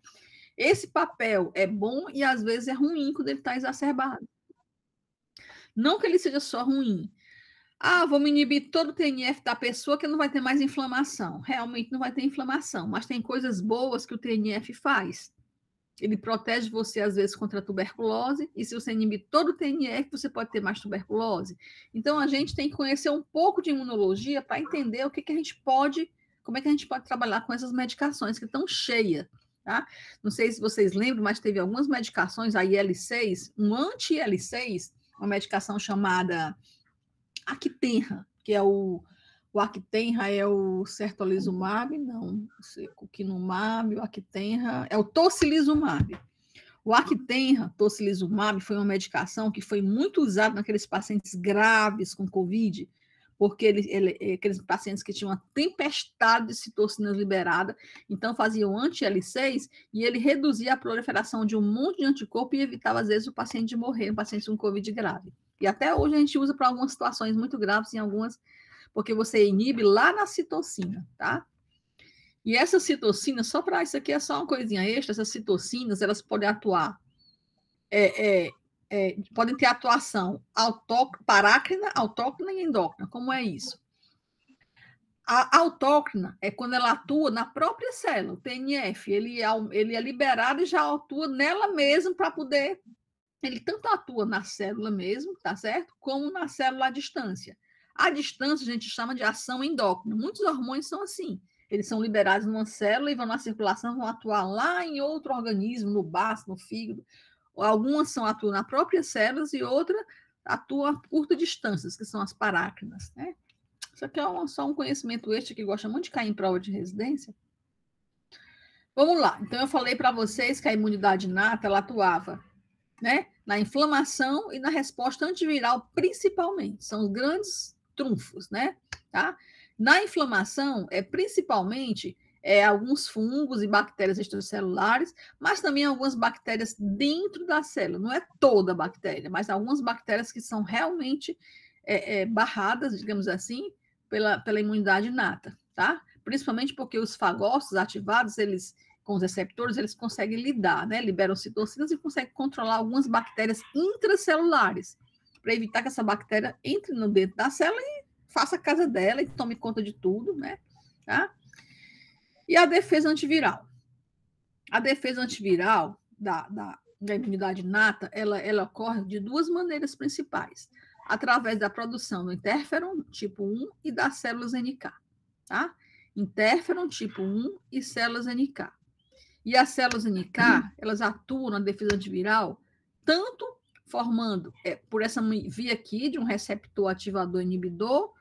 Esse papel é bom e, às vezes, é ruim quando ele está exacerbado. Não que ele seja só ruim. Vamos inibir todo o TNF da pessoa que não vai ter mais inflamação. Realmente não vai ter inflamação, mas tem coisas boas que o TNF faz. Ele protege você, às vezes, contra a tuberculose, e se você inibir todo o TNF, você pode ter mais tuberculose. Então, a gente tem que conhecer um pouco de imunologia para entender o que a gente pode, como é que a gente pode trabalhar com essas medicações que estão cheias, tá? Não sei se vocês lembram, mas teve algumas medicações, a IL-6, um anti-IL-6, uma medicação chamada Actenra, que é o Actenra é o certolizumab, não, o secukinumab, o Actenra é o tocilizumab. O Actenra, tocilizumab, foi uma medicação que foi muito usada naqueles pacientes graves com Covid, porque aqueles pacientes que tinham uma tempestade de citocinas liberada, então faziam anti-L6 e ele reduzia a proliferação de um monte de anticorpo e evitava, às vezes, o paciente de morrer, um paciente com Covid grave. E até hoje a gente usa para algumas situações muito graves, em algumas, porque você inibe lá na citocina, tá? E essas citocinas, só para isso aqui é só uma coisinha extra, essas citocinas, elas podem atuar, podem ter atuação parácrina, autócrina e endócrina. Como é isso? A autócrina é quando ela atua na própria célula, o TNF, ele é liberado e já atua nela mesma para poder. Ele tanto atua na célula mesmo, tá certo? Como na célula à distância. À distância, a gente chama de ação endócrina. Muitos hormônios são assim. Eles são liberados numa célula e vão na circulação, vão atuar lá em outro organismo, no baço, no fígado. Algumas atuam nas próprias células e outras atuam a curta distâncias, que são as parácrinas, né? Isso aqui é só um conhecimento extra que gosta muito de cair em prova de residência. Vamos lá. Então, eu falei para vocês que a imunidade inata, ela atuava, né, na inflamação e na resposta antiviral, principalmente. São os grandes trunfos, né? Tá? Na inflamação, principalmente alguns fungos e bactérias extracelulares, mas também algumas bactérias dentro da célula. Não é toda bactéria, mas algumas bactérias que são realmente barradas, digamos assim, pela imunidade inata, tá? Principalmente porque os fagócitos ativados, eles com os receptores, eles conseguem lidar, né? Liberam citocinas e conseguem controlar algumas bactérias intracelulares, para evitar que essa bactéria entre no dentro da célula e faça a casa dela e tome conta de tudo, né? Tá? E a defesa antiviral. A defesa antiviral da imunidade inata, ela ocorre de duas maneiras principais, através da produção do interferon tipo 1 e das células NK, tá? Interferon tipo 1 e células NK. E as células NK, elas atuam na defesa antiviral, tanto formando, por essa via aqui, de um receptor ativador inibidor,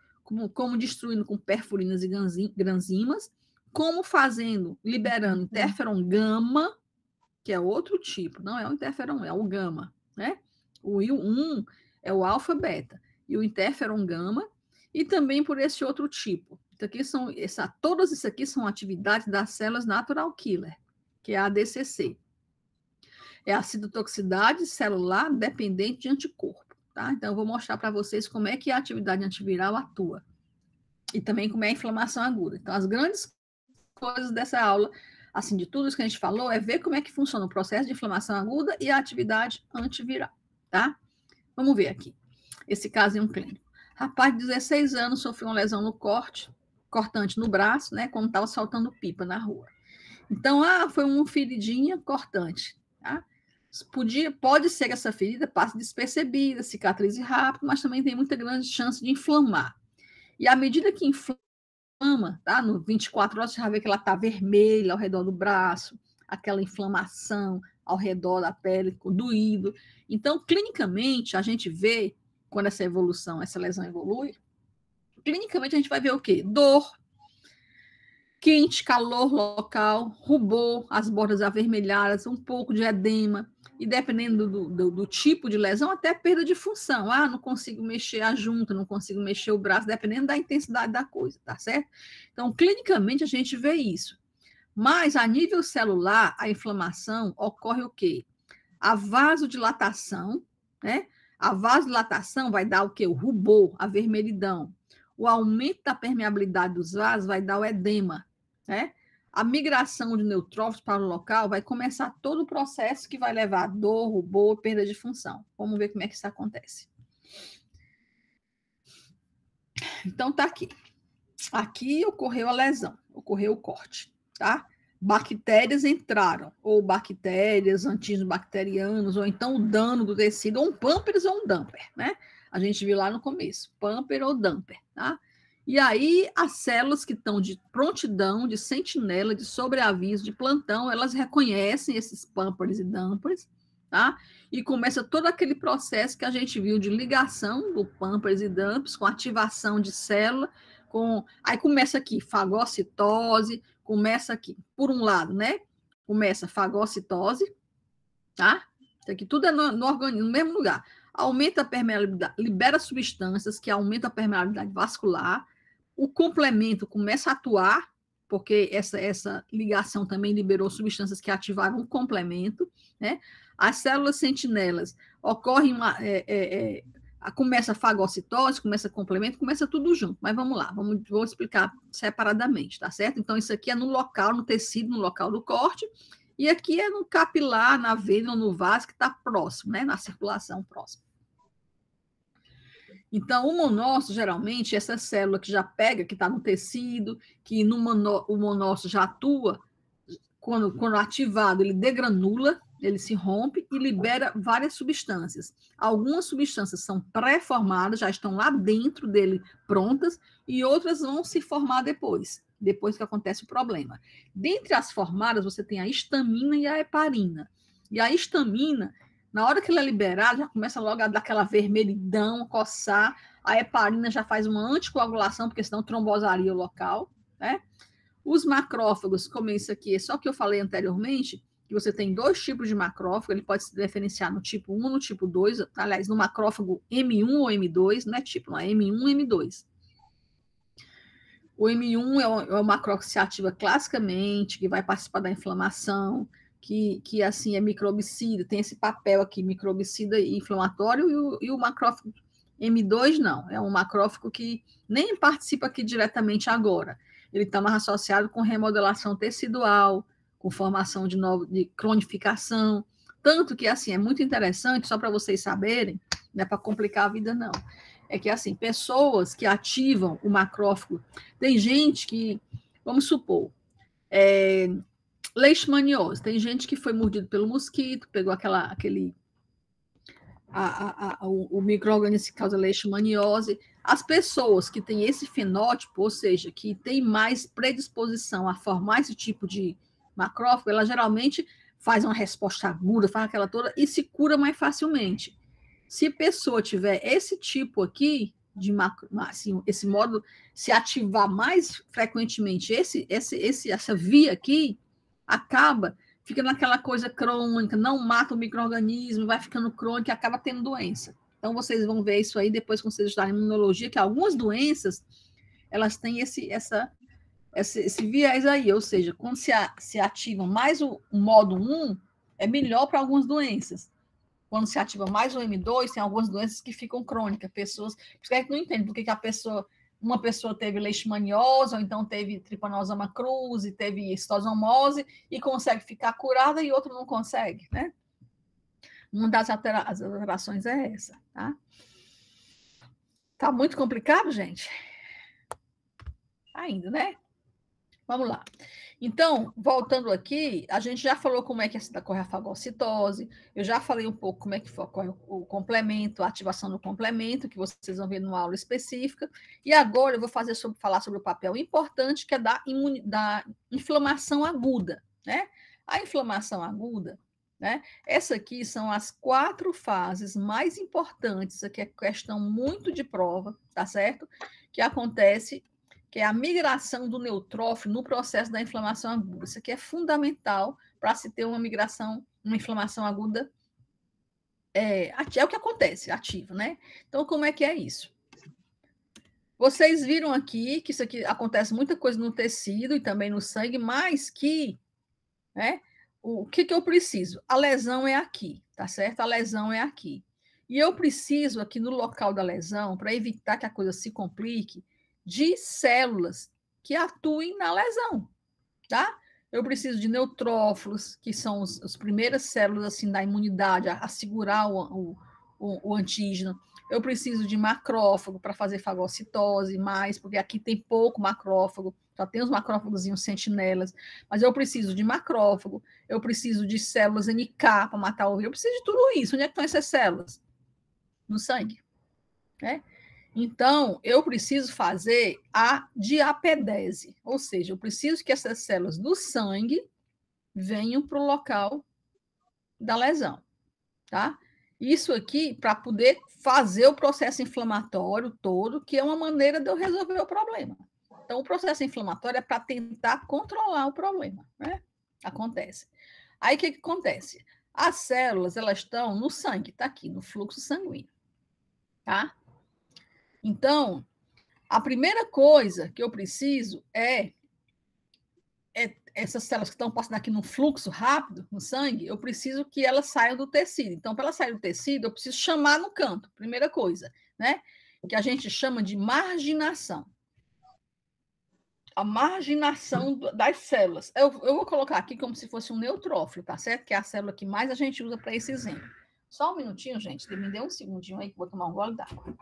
como destruindo com perfurinas e granzimas, como liberando interferon gama, que é outro tipo, não é o interferon, é o gama, né? O IL-1 é o alfa-beta, e o interferon gama, e também por esse outro tipo. Todas isso aqui são atividades das células natural killer, que é a ADCC. É a citotoxicidade celular dependente de anticorpo, tá? Então, eu vou mostrar para vocês como é que a atividade antiviral atua. E também como é a inflamação aguda. Então, as grandes coisas dessa aula, assim, de tudo isso que a gente falou, é ver como é que funciona o processo de inflamação aguda e a atividade antiviral, tá? Vamos ver aqui. Esse caso é um clínico. Rapaz de 16 anos sofreu uma lesão no cortante no braço, né? Quando estava soltando pipa na rua. Então, foi uma feridinha cortante, tá? Pode ser que essa ferida passe despercebida, cicatrize rápido, mas também tem muita grande chance de inflamar. E à medida que inflama, inflama, tá? No 24 horas você já vê que ela está vermelha ao redor do braço, aquela inflamação ao redor da pele, doído. Então, clinicamente, a gente vê, quando essa evolução, essa lesão evolui, clinicamente a gente vai ver o quê? Dor, quente, calor local, rubor, as bordas avermelhadas, um pouco de edema, e dependendo do tipo de lesão, até perda de função. Ah, não consigo mexer a junta, não consigo mexer o braço, dependendo da intensidade da coisa, tá certo? Então, clinicamente, a gente vê isso. Mas, a nível celular, a inflamação ocorre o quê? A vasodilatação, né? A vasodilatação vai dar o quê? O rubor, a vermelhidão. O aumento da permeabilidade dos vasos vai dar o edema, né? A migração de neutrófilos para o local vai começar todo o processo que vai levar a dor, rubor, perda de função. Vamos ver como é que isso acontece. Então, tá aqui. Aqui ocorreu a lesão, ocorreu o corte, tá? Bactérias entraram, ou bactérias, antígenos bacterianos, ou então o dano do tecido, ou um pâmperes ou um damper, né? A gente viu lá no começo, pâmper ou damper, tá? E aí, as células que estão de prontidão, de sentinela, de sobreaviso, de plantão, elas reconhecem esses pâmperes e dampers, tá? E começa todo aquele processo que a gente viu de ligação do pâmperes e dampers com ativação de célula, aí começa aqui fagocitose, começa aqui, por um lado, né? Começa fagocitose, tá? Isso aqui tudo é no organismo, no mesmo lugar. Aumenta a permeabilidade, libera substâncias que aumentam a permeabilidade vascular. O complemento começa a atuar, porque essa ligação também liberou substâncias que ativaram o complemento, né? As células sentinelas ocorrem começa a fagocitose, começa complemento, começa tudo junto. Mas vamos lá, vou explicar separadamente, tá certo? Então, isso aqui é no local, no tecido, no local do corte, e aqui é no capilar, na veia ou no vaso que está próximo, né? Na circulação próxima. Então, o monócito, geralmente, essa célula que já pega, que está no tecido, que o monócito já atua, quando ativado, ele degranula, ele se rompe e libera várias substâncias. Algumas substâncias são pré-formadas, já estão lá dentro dele prontas, e outras vão se formar depois que acontece o problema. Dentre as formadas, você tem a histamina e a heparina. E a histamina, na hora que ela é liberada, já começa logo a dar aquela vermelhidão, coçar. A heparina já faz uma anticoagulação, porque senão trombosaria o local, né? Os macrófagos, como isso aqui, só que eu falei anteriormente, que você tem dois tipos de macrófago, ele pode se diferenciar no tipo 1, no tipo 2, aliás, no macrófago M1 ou M2, não é tipo, não é M1, M2. O M1 é o macrófago que se ativa classicamente, que vai participar da inflamação, que assim é microbicida, tem esse papel aqui, microbicida e inflamatório, e o macrófago M2 não, é um macrófago que nem participa aqui diretamente agora. Ele está mais associado com remodelação tecidual, com formação de cronificação, tanto que assim é muito interessante, só para vocês saberem, não é para complicar a vida não, é que assim, pessoas que ativam o macrófago, tem gente que, vamos supor, leishmaniose, tem gente que foi mordido pelo mosquito, pegou o micro-organismo que causa leishmaniose. As pessoas que têm esse fenótipo, ou seja, que têm mais predisposição a formar esse tipo de macrófago, ela geralmente faz uma resposta aguda, faz aquela toda e se cura mais facilmente. Se a pessoa tiver esse tipo aqui, assim, esse modo, se ativar mais frequentemente essa via aqui, fica naquela coisa crônica, não mata o micro-organismo, vai ficando crônico e acaba tendo doença. Então, vocês vão ver isso aí depois quando vocês estudarem imunologia, que algumas doenças, elas têm esse viés aí, ou seja, quando se ativa mais o modo 1, é melhor para algumas doenças. Quando se ativa mais o M2, tem algumas doenças que ficam crônicas. Pessoas, porque a gente não entende por que uma pessoa teve leishmaniose, ou então teve trypanosoma cruzi, teve histosomose, e consegue ficar curada e outra não consegue, né? Uma das alterações é essa, tá? Tá muito complicado, gente? Tá indo, né? Vamos lá. Então, voltando aqui, a gente já falou como é que ocorre a fagocitose, eu já falei um pouco como é que ocorre o complemento, a ativação do complemento, que vocês vão ver numa aula específica, e agora eu vou falar sobre o papel importante que é da inflamação aguda, né? A inflamação aguda, né? Essa aqui são as 4 fases mais importantes, aqui é questão muito de prova, tá certo? Que acontece, que é a migração do neutrófilo no processo da inflamação aguda. Isso aqui é fundamental para se ter uma inflamação aguda, é o que acontece, ativa, né? Então, como é que é isso? Vocês viram aqui que isso aqui acontece muita coisa no tecido e também no sangue, mas que, né, o que eu preciso? A lesão é aqui, tá certo? A lesão é aqui. E eu preciso aqui no local da lesão, para evitar que a coisa se complique, de células que atuem na lesão, tá? Eu preciso de neutrófilos, que são as primeiras células assim da imunidade, a segurar o antígeno. Eu preciso de macrófago para fazer fagocitose, mais, porque aqui tem pouco macrófago, só tem os macrófagozinhos sentinelas, mas eu preciso de macrófago, eu preciso de células NK para matar o vírus, eu preciso de tudo isso. Onde é que estão essas células? No sangue, né? Então, eu preciso fazer a diapedese, ou seja, eu preciso que essas células do sangue venham para o local da lesão, tá? Isso aqui para poder fazer o processo inflamatório todo, que é uma maneira de eu resolver o problema. Então, o processo inflamatório é para tentar controlar o problema, né? Acontece. Aí, o que acontece? As células, elas estão no sangue, tá aqui, no fluxo sanguíneo, tá? Então, a primeira coisa que eu preciso é essas células que estão passando aqui no fluxo rápido, no sangue, eu preciso que elas saiam do tecido. Então, para elas saírem do tecido, eu preciso chamar no canto, primeira coisa, né? Que a gente chama de marginação. A marginação das células. Eu vou colocar aqui como se fosse um neutrófilo, tá certo? Que é a célula que mais a gente usa para esse exemplo. Só um minutinho, gente. Me dê um segundinho aí que vou tomar um gole d'água.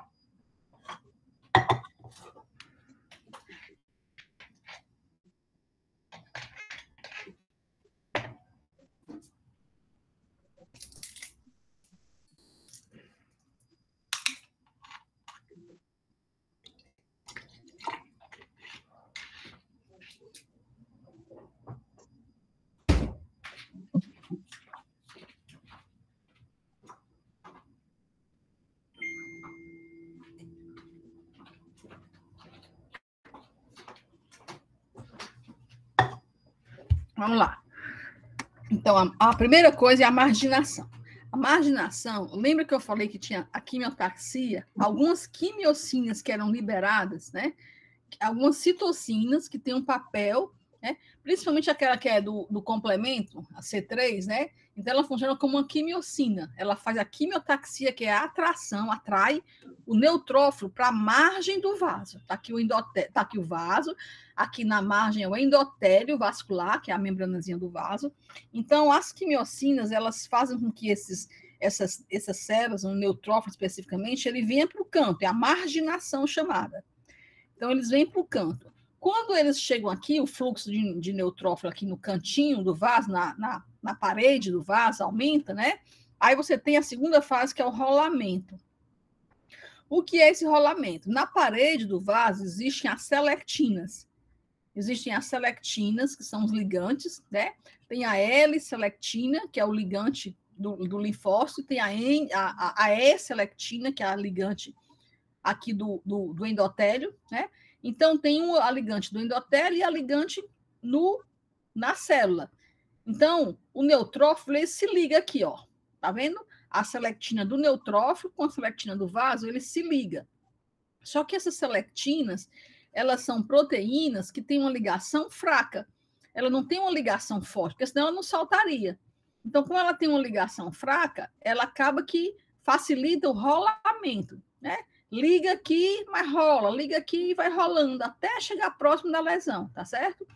Vamos lá. Então, a primeira coisa é a marginação. A marginação, lembra que eu falei que tinha a quimiotaxia? Algumas quimiocinas que eram liberadas, né? Algumas citocinas que têm um papel, né? Principalmente aquela que é do complemento, a C3, né? Então, ela funciona como uma quimiocina. Ela faz a quimiotaxia, que é a atração, atrai o neutrófilo para a margem do vaso. Está aqui, tá aqui o vaso, aqui na margem é o endotélio vascular, que é a membranazinha do vaso. Então, as quimiocinas, elas fazem com que essas células, um neutrófilo especificamente, ele venha para o canto, é a marginação chamada. Então, eles vêm para o canto. Quando eles chegam aqui, o fluxo de neutrófilo aqui no cantinho do vaso, na parede do vaso, aumenta, né? Aí você tem a segunda fase, que é o rolamento. O que é esse rolamento? Na parede do vaso existem as selectinas. Existem as selectinas, que são os ligantes, né? Tem a L-selectina, que é o ligante do linfócito, tem a E-selectina, que é a ligante aqui do endotélio, né? Então, tem a ligante do endotélio e a ligante na célula. Então, o neutrófilo, ele se liga aqui, ó. Tá vendo? A selectina do neutrófilo com a selectina do vaso, ele se liga. Só que essas selectinas, elas são proteínas que têm uma ligação fraca. Ela não tem uma ligação forte, porque senão ela não saltaria. Então, como ela tem uma ligação fraca, ela acaba que facilita o rolamento, né? Liga aqui, mas rola, liga aqui e vai rolando até chegar próximo da lesão, tá certo?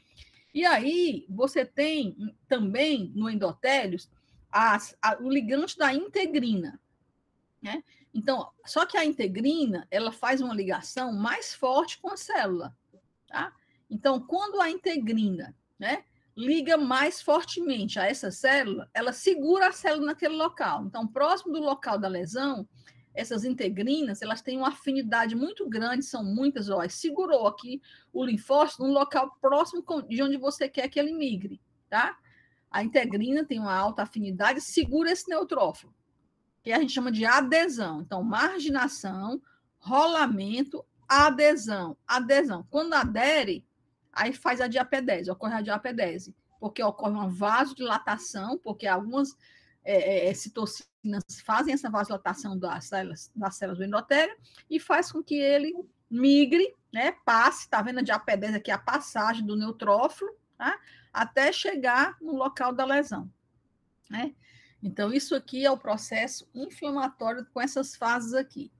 E aí, você tem também no endotélio o ligante da integrina, né? Então, só que a integrina, ela faz uma ligação mais forte com a célula, tá? Então, quando a integrina, né, liga mais fortemente a essa célula, ela segura a célula naquele local. Então, próximo do local da lesão, essas integrinas, elas têm uma afinidade muito grande, são muitas, ó, segurou aqui o linfócito no local próximo de onde você quer que ele migre, tá? A integrina tem uma alta afinidade, segura esse neutrófilo, que a gente chama de adesão. Então, marginação, rolamento, adesão. Adesão. Quando adere, aí faz a diapedese, ocorre a diapedese, porque ocorre uma vasodilatação, porque algumas citocinas fazem essa vasodilatação das células do endotélio e faz com que ele migre, né, passe, está vendo a diapedese aqui, a passagem do neutrófilo, tá, até chegar no local da lesão, né? Então, isso aqui é o processo inflamatório com essas fases aqui.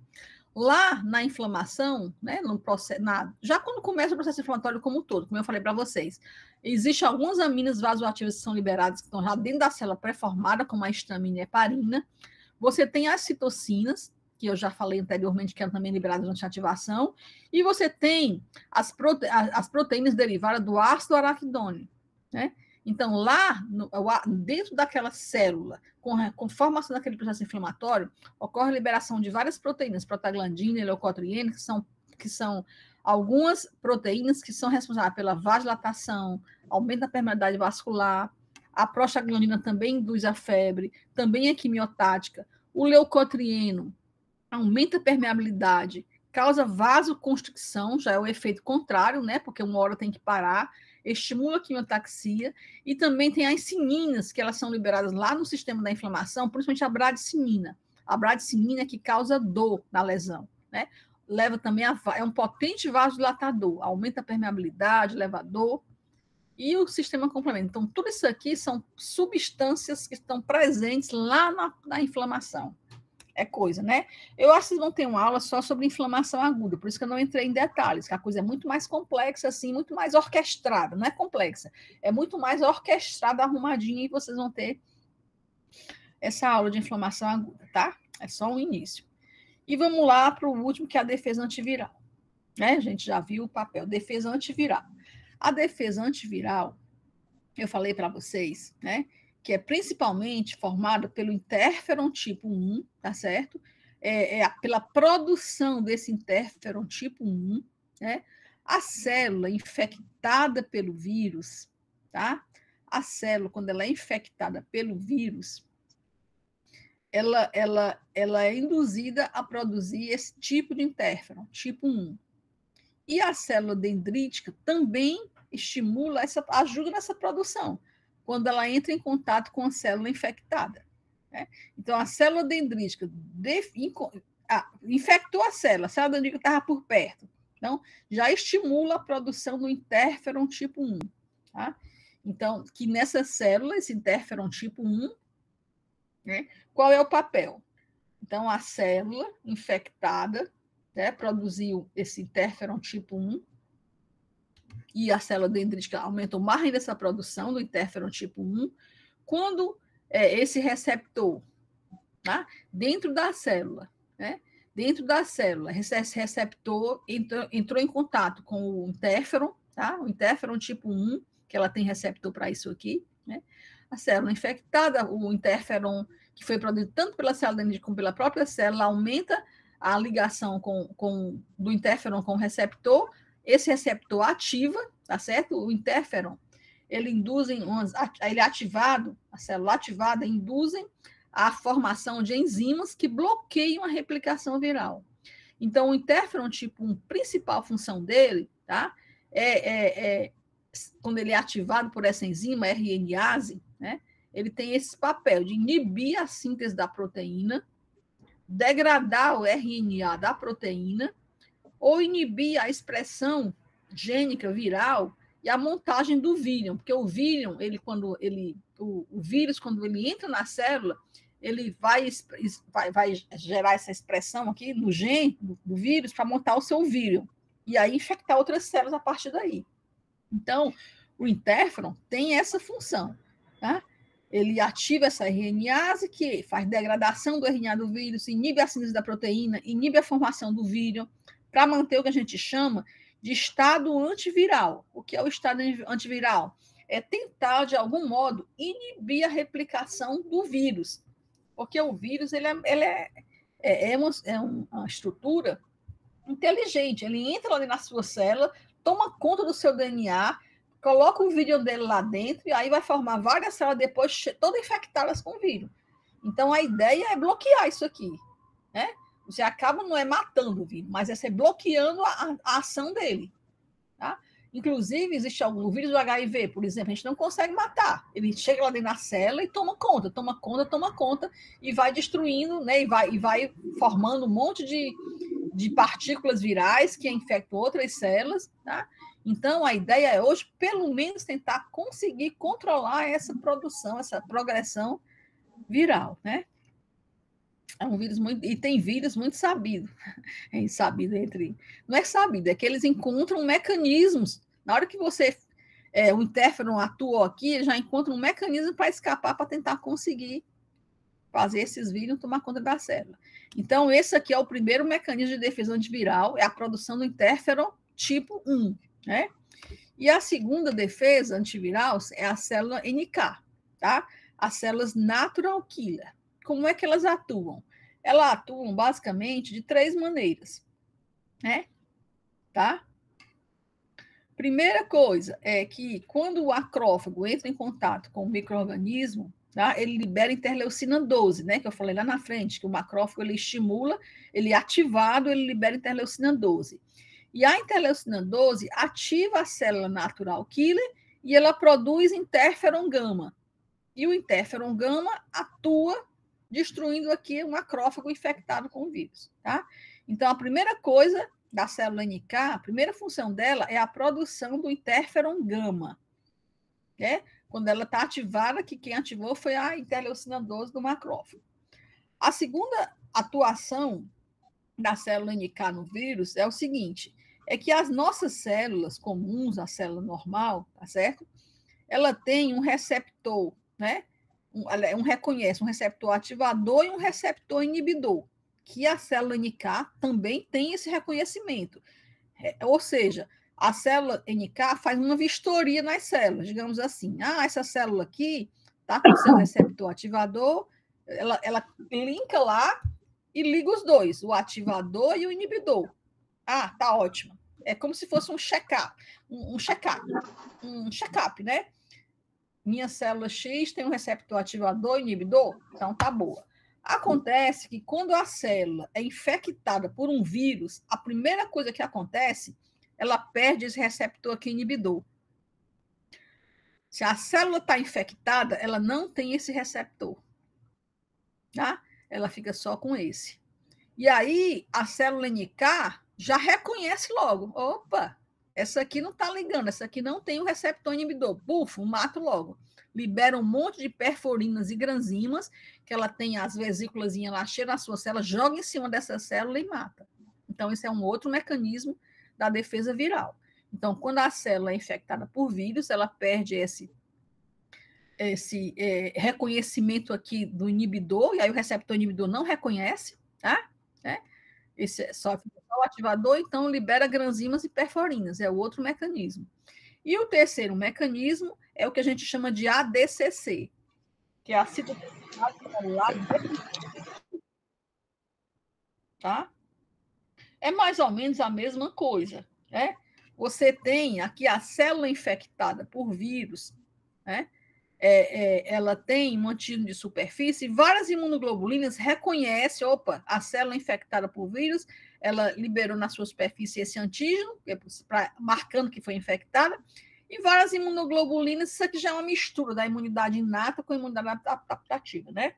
Lá na inflamação, né, no processo, já quando começa o processo inflamatório como um todo, como eu falei para vocês, existem algumas aminas vasoativas que são liberadas, que estão já dentro da célula pré-formada, como a histamina e a heparina. Você tem as citocinas, que eu já falei anteriormente, que eram também liberadas durante a ativação, e você tem as proteínas derivadas do ácido araquidônico, né? Então, lá, dentro daquela célula, com formação daquele processo inflamatório, ocorre a liberação de várias proteínas, prostaglandina e leucotriene, que são algumas proteínas que são responsáveis pela vasodilatação, aumento da permeabilidade vascular, a prostaglandina também induz a febre, também é quimiotática, o leucotrieno aumenta a permeabilidade, causa vasoconstricção, já é o efeito contrário, né? Porque uma hora tem que parar, estimula a quimiotaxia, e também tem as cininas, que elas são liberadas lá no sistema da inflamação, principalmente a bradicinina. A bradicinina é que causa dor na lesão, né? Leva também é um potente vasodilatador, aumenta a permeabilidade, leva a dor, e o sistema complementa. Então, tudo isso aqui são substâncias que estão presentes lá na inflamação. É coisa, né? Eu acho que vocês vão ter uma aula só sobre inflamação aguda, por isso que eu não entrei em detalhes, que a coisa é muito mais complexa, assim, muito mais orquestrada, não é complexa, é muito mais orquestrada, arrumadinha, e vocês vão ter essa aula de inflamação aguda, tá? É só um início. E vamos lá para o último, que é a defesa antiviral, né? A gente já viu o papel, defesa antiviral. A defesa antiviral, eu falei para vocês, né? Que é principalmente formada pelo interferon tipo 1, tá certo? Pela produção desse interferon tipo 1, né? A célula infectada pelo vírus, tá? A célula, quando ela é infectada pelo vírus, ela é induzida a produzir esse tipo de interferon, tipo 1. E a célula dendrítica também estimula, ajuda nessa produção, quando ela entra em contato com a célula infectada, né? Então, a célula dendrítica infectou a célula dendrítica estava por perto. Então, já estimula a produção do interferon tipo 1. Tá? Então, que nessa célula, esse interferon tipo 1, né, qual é o papel? Então, a célula infectada, né, produziu esse interferon tipo 1, e a célula dendrítica aumentou mais ainda essa produção do interferon tipo 1, quando esse receptor, tá, dentro da célula, né, esse receptor entrou em contato com o interferon, tá, o interferon tipo 1, que ela tem receptor para isso aqui, né, a célula infectada, o interferon que foi produzido tanto pela célula dendrítica como pela própria célula, aumenta a ligação do interferon com o receptor. Esse receptor ativa, tá certo? O interferon, ele é ativado, a célula ativada induzem a formação de enzimas que bloqueiam a replicação viral. Então, o interferon tipo 1, principal função dele, tá? Quando ele é ativado por essa enzima, RNase, né? Ele tem esse papel de inibir a síntese da proteína, degradar o RNA da proteína, ou inibir a expressão gênica viral e a montagem do vírion, porque o vírion, o vírus, quando ele entra na célula, ele vai gerar essa expressão aqui no gene do vírus para montar o seu vírion, e aí infectar outras células a partir daí. Então, o interferon tem essa função, tá? Ele ativa essa RNase, que faz degradação do RNA do vírus, inibe a síntese da proteína, inibe a formação do vírion, para manter o que a gente chama de estado antiviral. O que é o estado antiviral? É tentar, de algum modo, inibir a replicação do vírus. Porque o vírus ele é uma estrutura inteligente. Ele entra ali na sua célula, toma conta do seu DNA, coloca o vírus dele lá dentro e aí vai formar várias células depois, todas infectadas com vírus. Então, a ideia é bloquear isso aqui, né? Você acaba não é matando o vírus, mas é você bloqueando a ação dele, tá? Inclusive, existe o vírus do HIV, por exemplo, a gente não consegue matar. Ele chega lá dentro da célula e toma conta, e vai destruindo, né? E vai formando um monte de partículas virais que infectam outras células, tá? Então, a ideia é hoje, pelo menos, tentar conseguir controlar essa produção, essa progressão viral, né? É um vírus muito... E tem vírus muito sabido. É sabido entre... Não é sabido, é que eles encontram mecanismos. Na hora que você... o interferon atuou aqui, ele já encontra um mecanismo para escapar, para tentar conseguir fazer esses vírus tomar conta da célula. Então, esse aqui é o primeiro mecanismo de defesa antiviral, é a produção do interferon tipo 1, né? E a segunda defesa antiviral é a célula NK, tá? As células natural killer. Como é que elas atuam? Elas atuam basicamente de 3 maneiras, né? Tá? Primeira coisa é que quando o acrófago entra em contato com o micro-organismo, tá? Ele libera interleucina 12, né? Que eu falei lá na frente, que o macrófago ele estimula, ele é ativado, ele libera interleucina 12. E a interleucina 12 ativa a célula natural killer e ela produz interferon gama. E o interferon gama atua destruindo aqui um macrófago infectado com o vírus, tá? Então, a primeira coisa da célula NK, a primeira função dela é a produção do interferon gama, né? Quando ela está ativada, que quem ativou foi a interleucina 12 do macrófago. A segunda atuação da célula NK no vírus é o seguinte, é que as nossas células comuns, a célula normal, tá certo? Ela tem um receptor, né? Reconhece um receptor ativador e um receptor inibidor, que a célula NK também tem esse reconhecimento. Ou seja, a célula NK faz uma vistoria nas células, digamos assim. Ah, essa célula aqui está com seu receptor ativador, ela linka lá e liga os dois, o ativador e o inibidor. Ah, tá ótimo. É como se fosse um check-up, um check-up, né? Minha célula X tem um receptor ativador e inibidor, então tá boa. Acontece que quando a célula é infectada por um vírus, a primeira coisa que acontece, ela perde esse receptor aqui inibidor. Se a célula está infectada, ela não tem esse receptor, tá? Ela fica só com esse. E aí, a célula NK já reconhece logo. Opa, essa aqui não está ligando, essa aqui não tem o receptor inibidor. Bufo, mato logo. Libera um monte de perforinas e granzimas, que ela tem as vesículas lá cheias na sua célula, joga em cima dessa célula e mata. Então, esse é um outro mecanismo da defesa viral. Então, quando a célula é infectada por vírus, ela perde esse reconhecimento aqui do inibidor, e aí o receptor inibidor não reconhece, tá? Esse só o ativador, então libera granzimas e perforinas, é o outro mecanismo. E o terceiro mecanismo é o que a gente chama de ADCC, que é a citocinas celular, tá? É mais ou menos a mesma coisa, né? Você tem aqui a célula infectada por vírus, né? Ela tem um antígeno de superfície, e várias imunoglobulinas reconhecem, opa, a célula infectada por vírus, ela liberou na sua superfície esse antígeno, marcando que foi infectada, e várias imunoglobulinas, isso aqui já é uma mistura da imunidade inata com a imunidade adaptativa, né?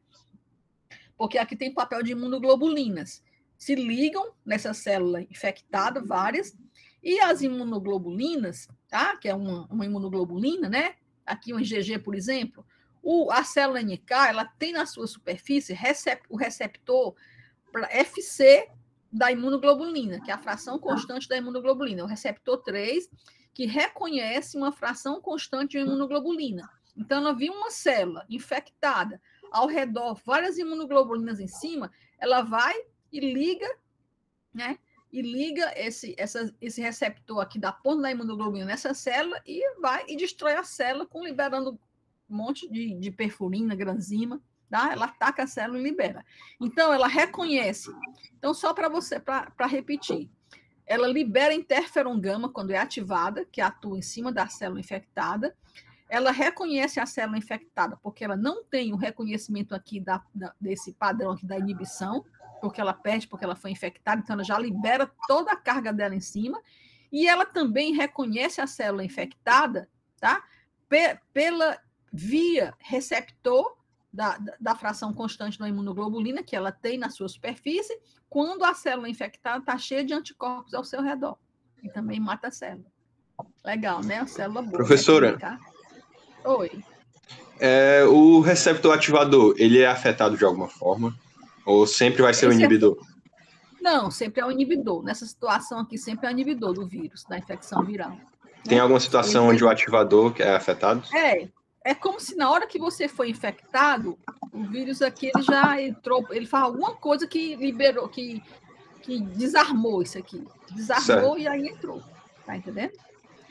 Porque aqui tem papel de imunoglobulinas. Se ligam nessa célula infectada, várias, e as imunoglobulinas, tá? Que é uma imunoglobulina, né? Aqui um IgG, por exemplo, a célula NK, ela tem na sua superfície o receptor FC da imunoglobulina, que é a fração constante da imunoglobulina, o receptor 3, que reconhece uma fração constante de imunoglobulina. Então, ela viu uma célula infectada, ao redor, várias imunoglobulinas em cima, ela vai e liga, né, e liga esse receptor aqui da ponta da imunoglobulina nessa célula e vai e destrói a célula, liberando um monte de perfurina, granzima, tá? Ela ataca a célula e libera. Então, ela reconhece. Então, só para repetir, ela libera interferon gama quando é ativada, que atua em cima da célula infectada. Ela reconhece a célula infectada, porque ela não tem o reconhecimento aqui desse padrão aqui da inibição, porque ela perde, porque ela foi infectada, então ela já libera toda a carga dela em cima, e ela também reconhece a célula infectada, tá? Pela via receptor da fração constante da imunoglobulina que ela tem na sua superfície, quando a célula infectada está cheia de anticorpos ao seu redor, e também mata a célula. Legal, né? A célula boa. Professora, né? Oi. O receptor ativador, ele é afetado de alguma forma? Ou sempre vai ser o inibidor? Não, sempre é o inibidor. Nessa situação aqui, sempre é o inibidor do vírus, da infecção viral. Tem alguma situação onde o ativador é afetado? É como se na hora que você foi infectado, o vírus aqui ele já entrou, ele faz alguma coisa que liberou, que desarmou isso aqui. Desarmou certo. E aí entrou. Tá entendendo?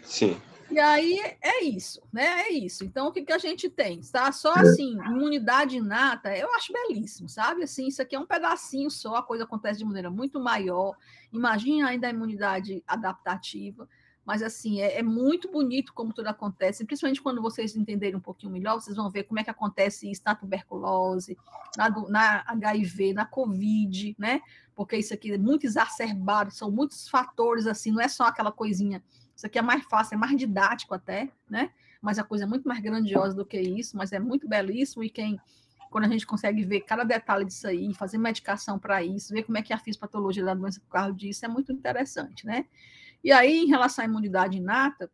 Sim. E aí é isso, né? É isso. Então, o que a gente tem? Tá? Só assim, imunidade inata, eu acho belíssimo, sabe? Assim, isso aqui é um pedacinho só, a coisa acontece de maneira muito maior. Imagina ainda a imunidade adaptativa, mas assim, é muito bonito como tudo acontece, principalmente quando vocês entenderem um pouquinho melhor, vocês vão ver como é que acontece isso na tuberculose, na HIV, na Covid, né? Porque isso aqui é muito exacerbado, são muitos fatores, assim, não é só aquela coisinha. Isso aqui é mais fácil, é mais didático até, né? Mas a coisa é muito mais grandiosa do que isso, mas é muito belíssimo, e quando a gente consegue ver cada detalhe disso aí, fazer medicação para isso, ver como é que é a fisiopatologia da doença por causa disso, é muito interessante, né? E aí, em relação à imunidade inata,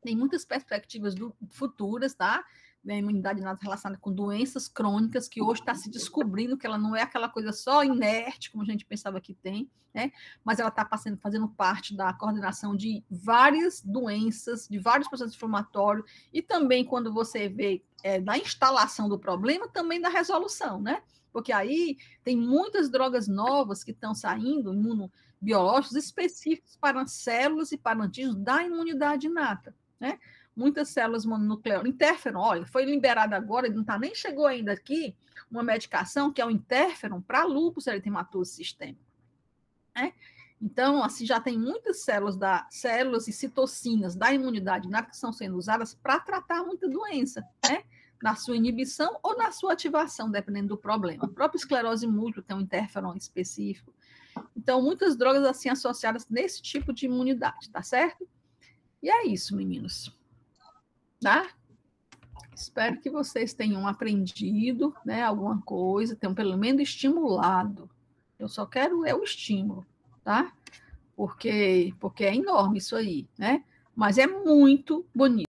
tem muitas perspectivas futuras, tá? A imunidade inata relacionada com doenças crônicas, que hoje está se descobrindo que ela não é aquela coisa só inerte, como a gente pensava que tem, né? Mas ela está fazendo parte da coordenação de várias doenças, de vários processos inflamatórios, e também quando você vê da instalação do problema, também da resolução, né? Porque aí tem muitas drogas novas que estão saindo, imunobiológicos específicos para células e para antígenos da imunidade inata, né? Muitas células mononucleares, interferon, olha, foi liberado agora, não nem chegou ainda aqui, uma medicação que é o interferon para lúpus eritematoso sistêmico, né? Então, assim, já tem muitas células e citocinas da imunidade inata que estão sendo usadas para tratar muita doença, né? Na sua inibição ou na sua ativação, dependendo do problema. A própria esclerose múltipla tem um interferon específico. Então, muitas drogas assim associadas nesse tipo de imunidade, tá certo? E é isso, meninos. Tá? Espero que vocês tenham aprendido, né, alguma coisa, tenham pelo menos estimulado. Eu só quero o estímulo, tá? Porque é enorme isso aí, né? Mas é muito bonito.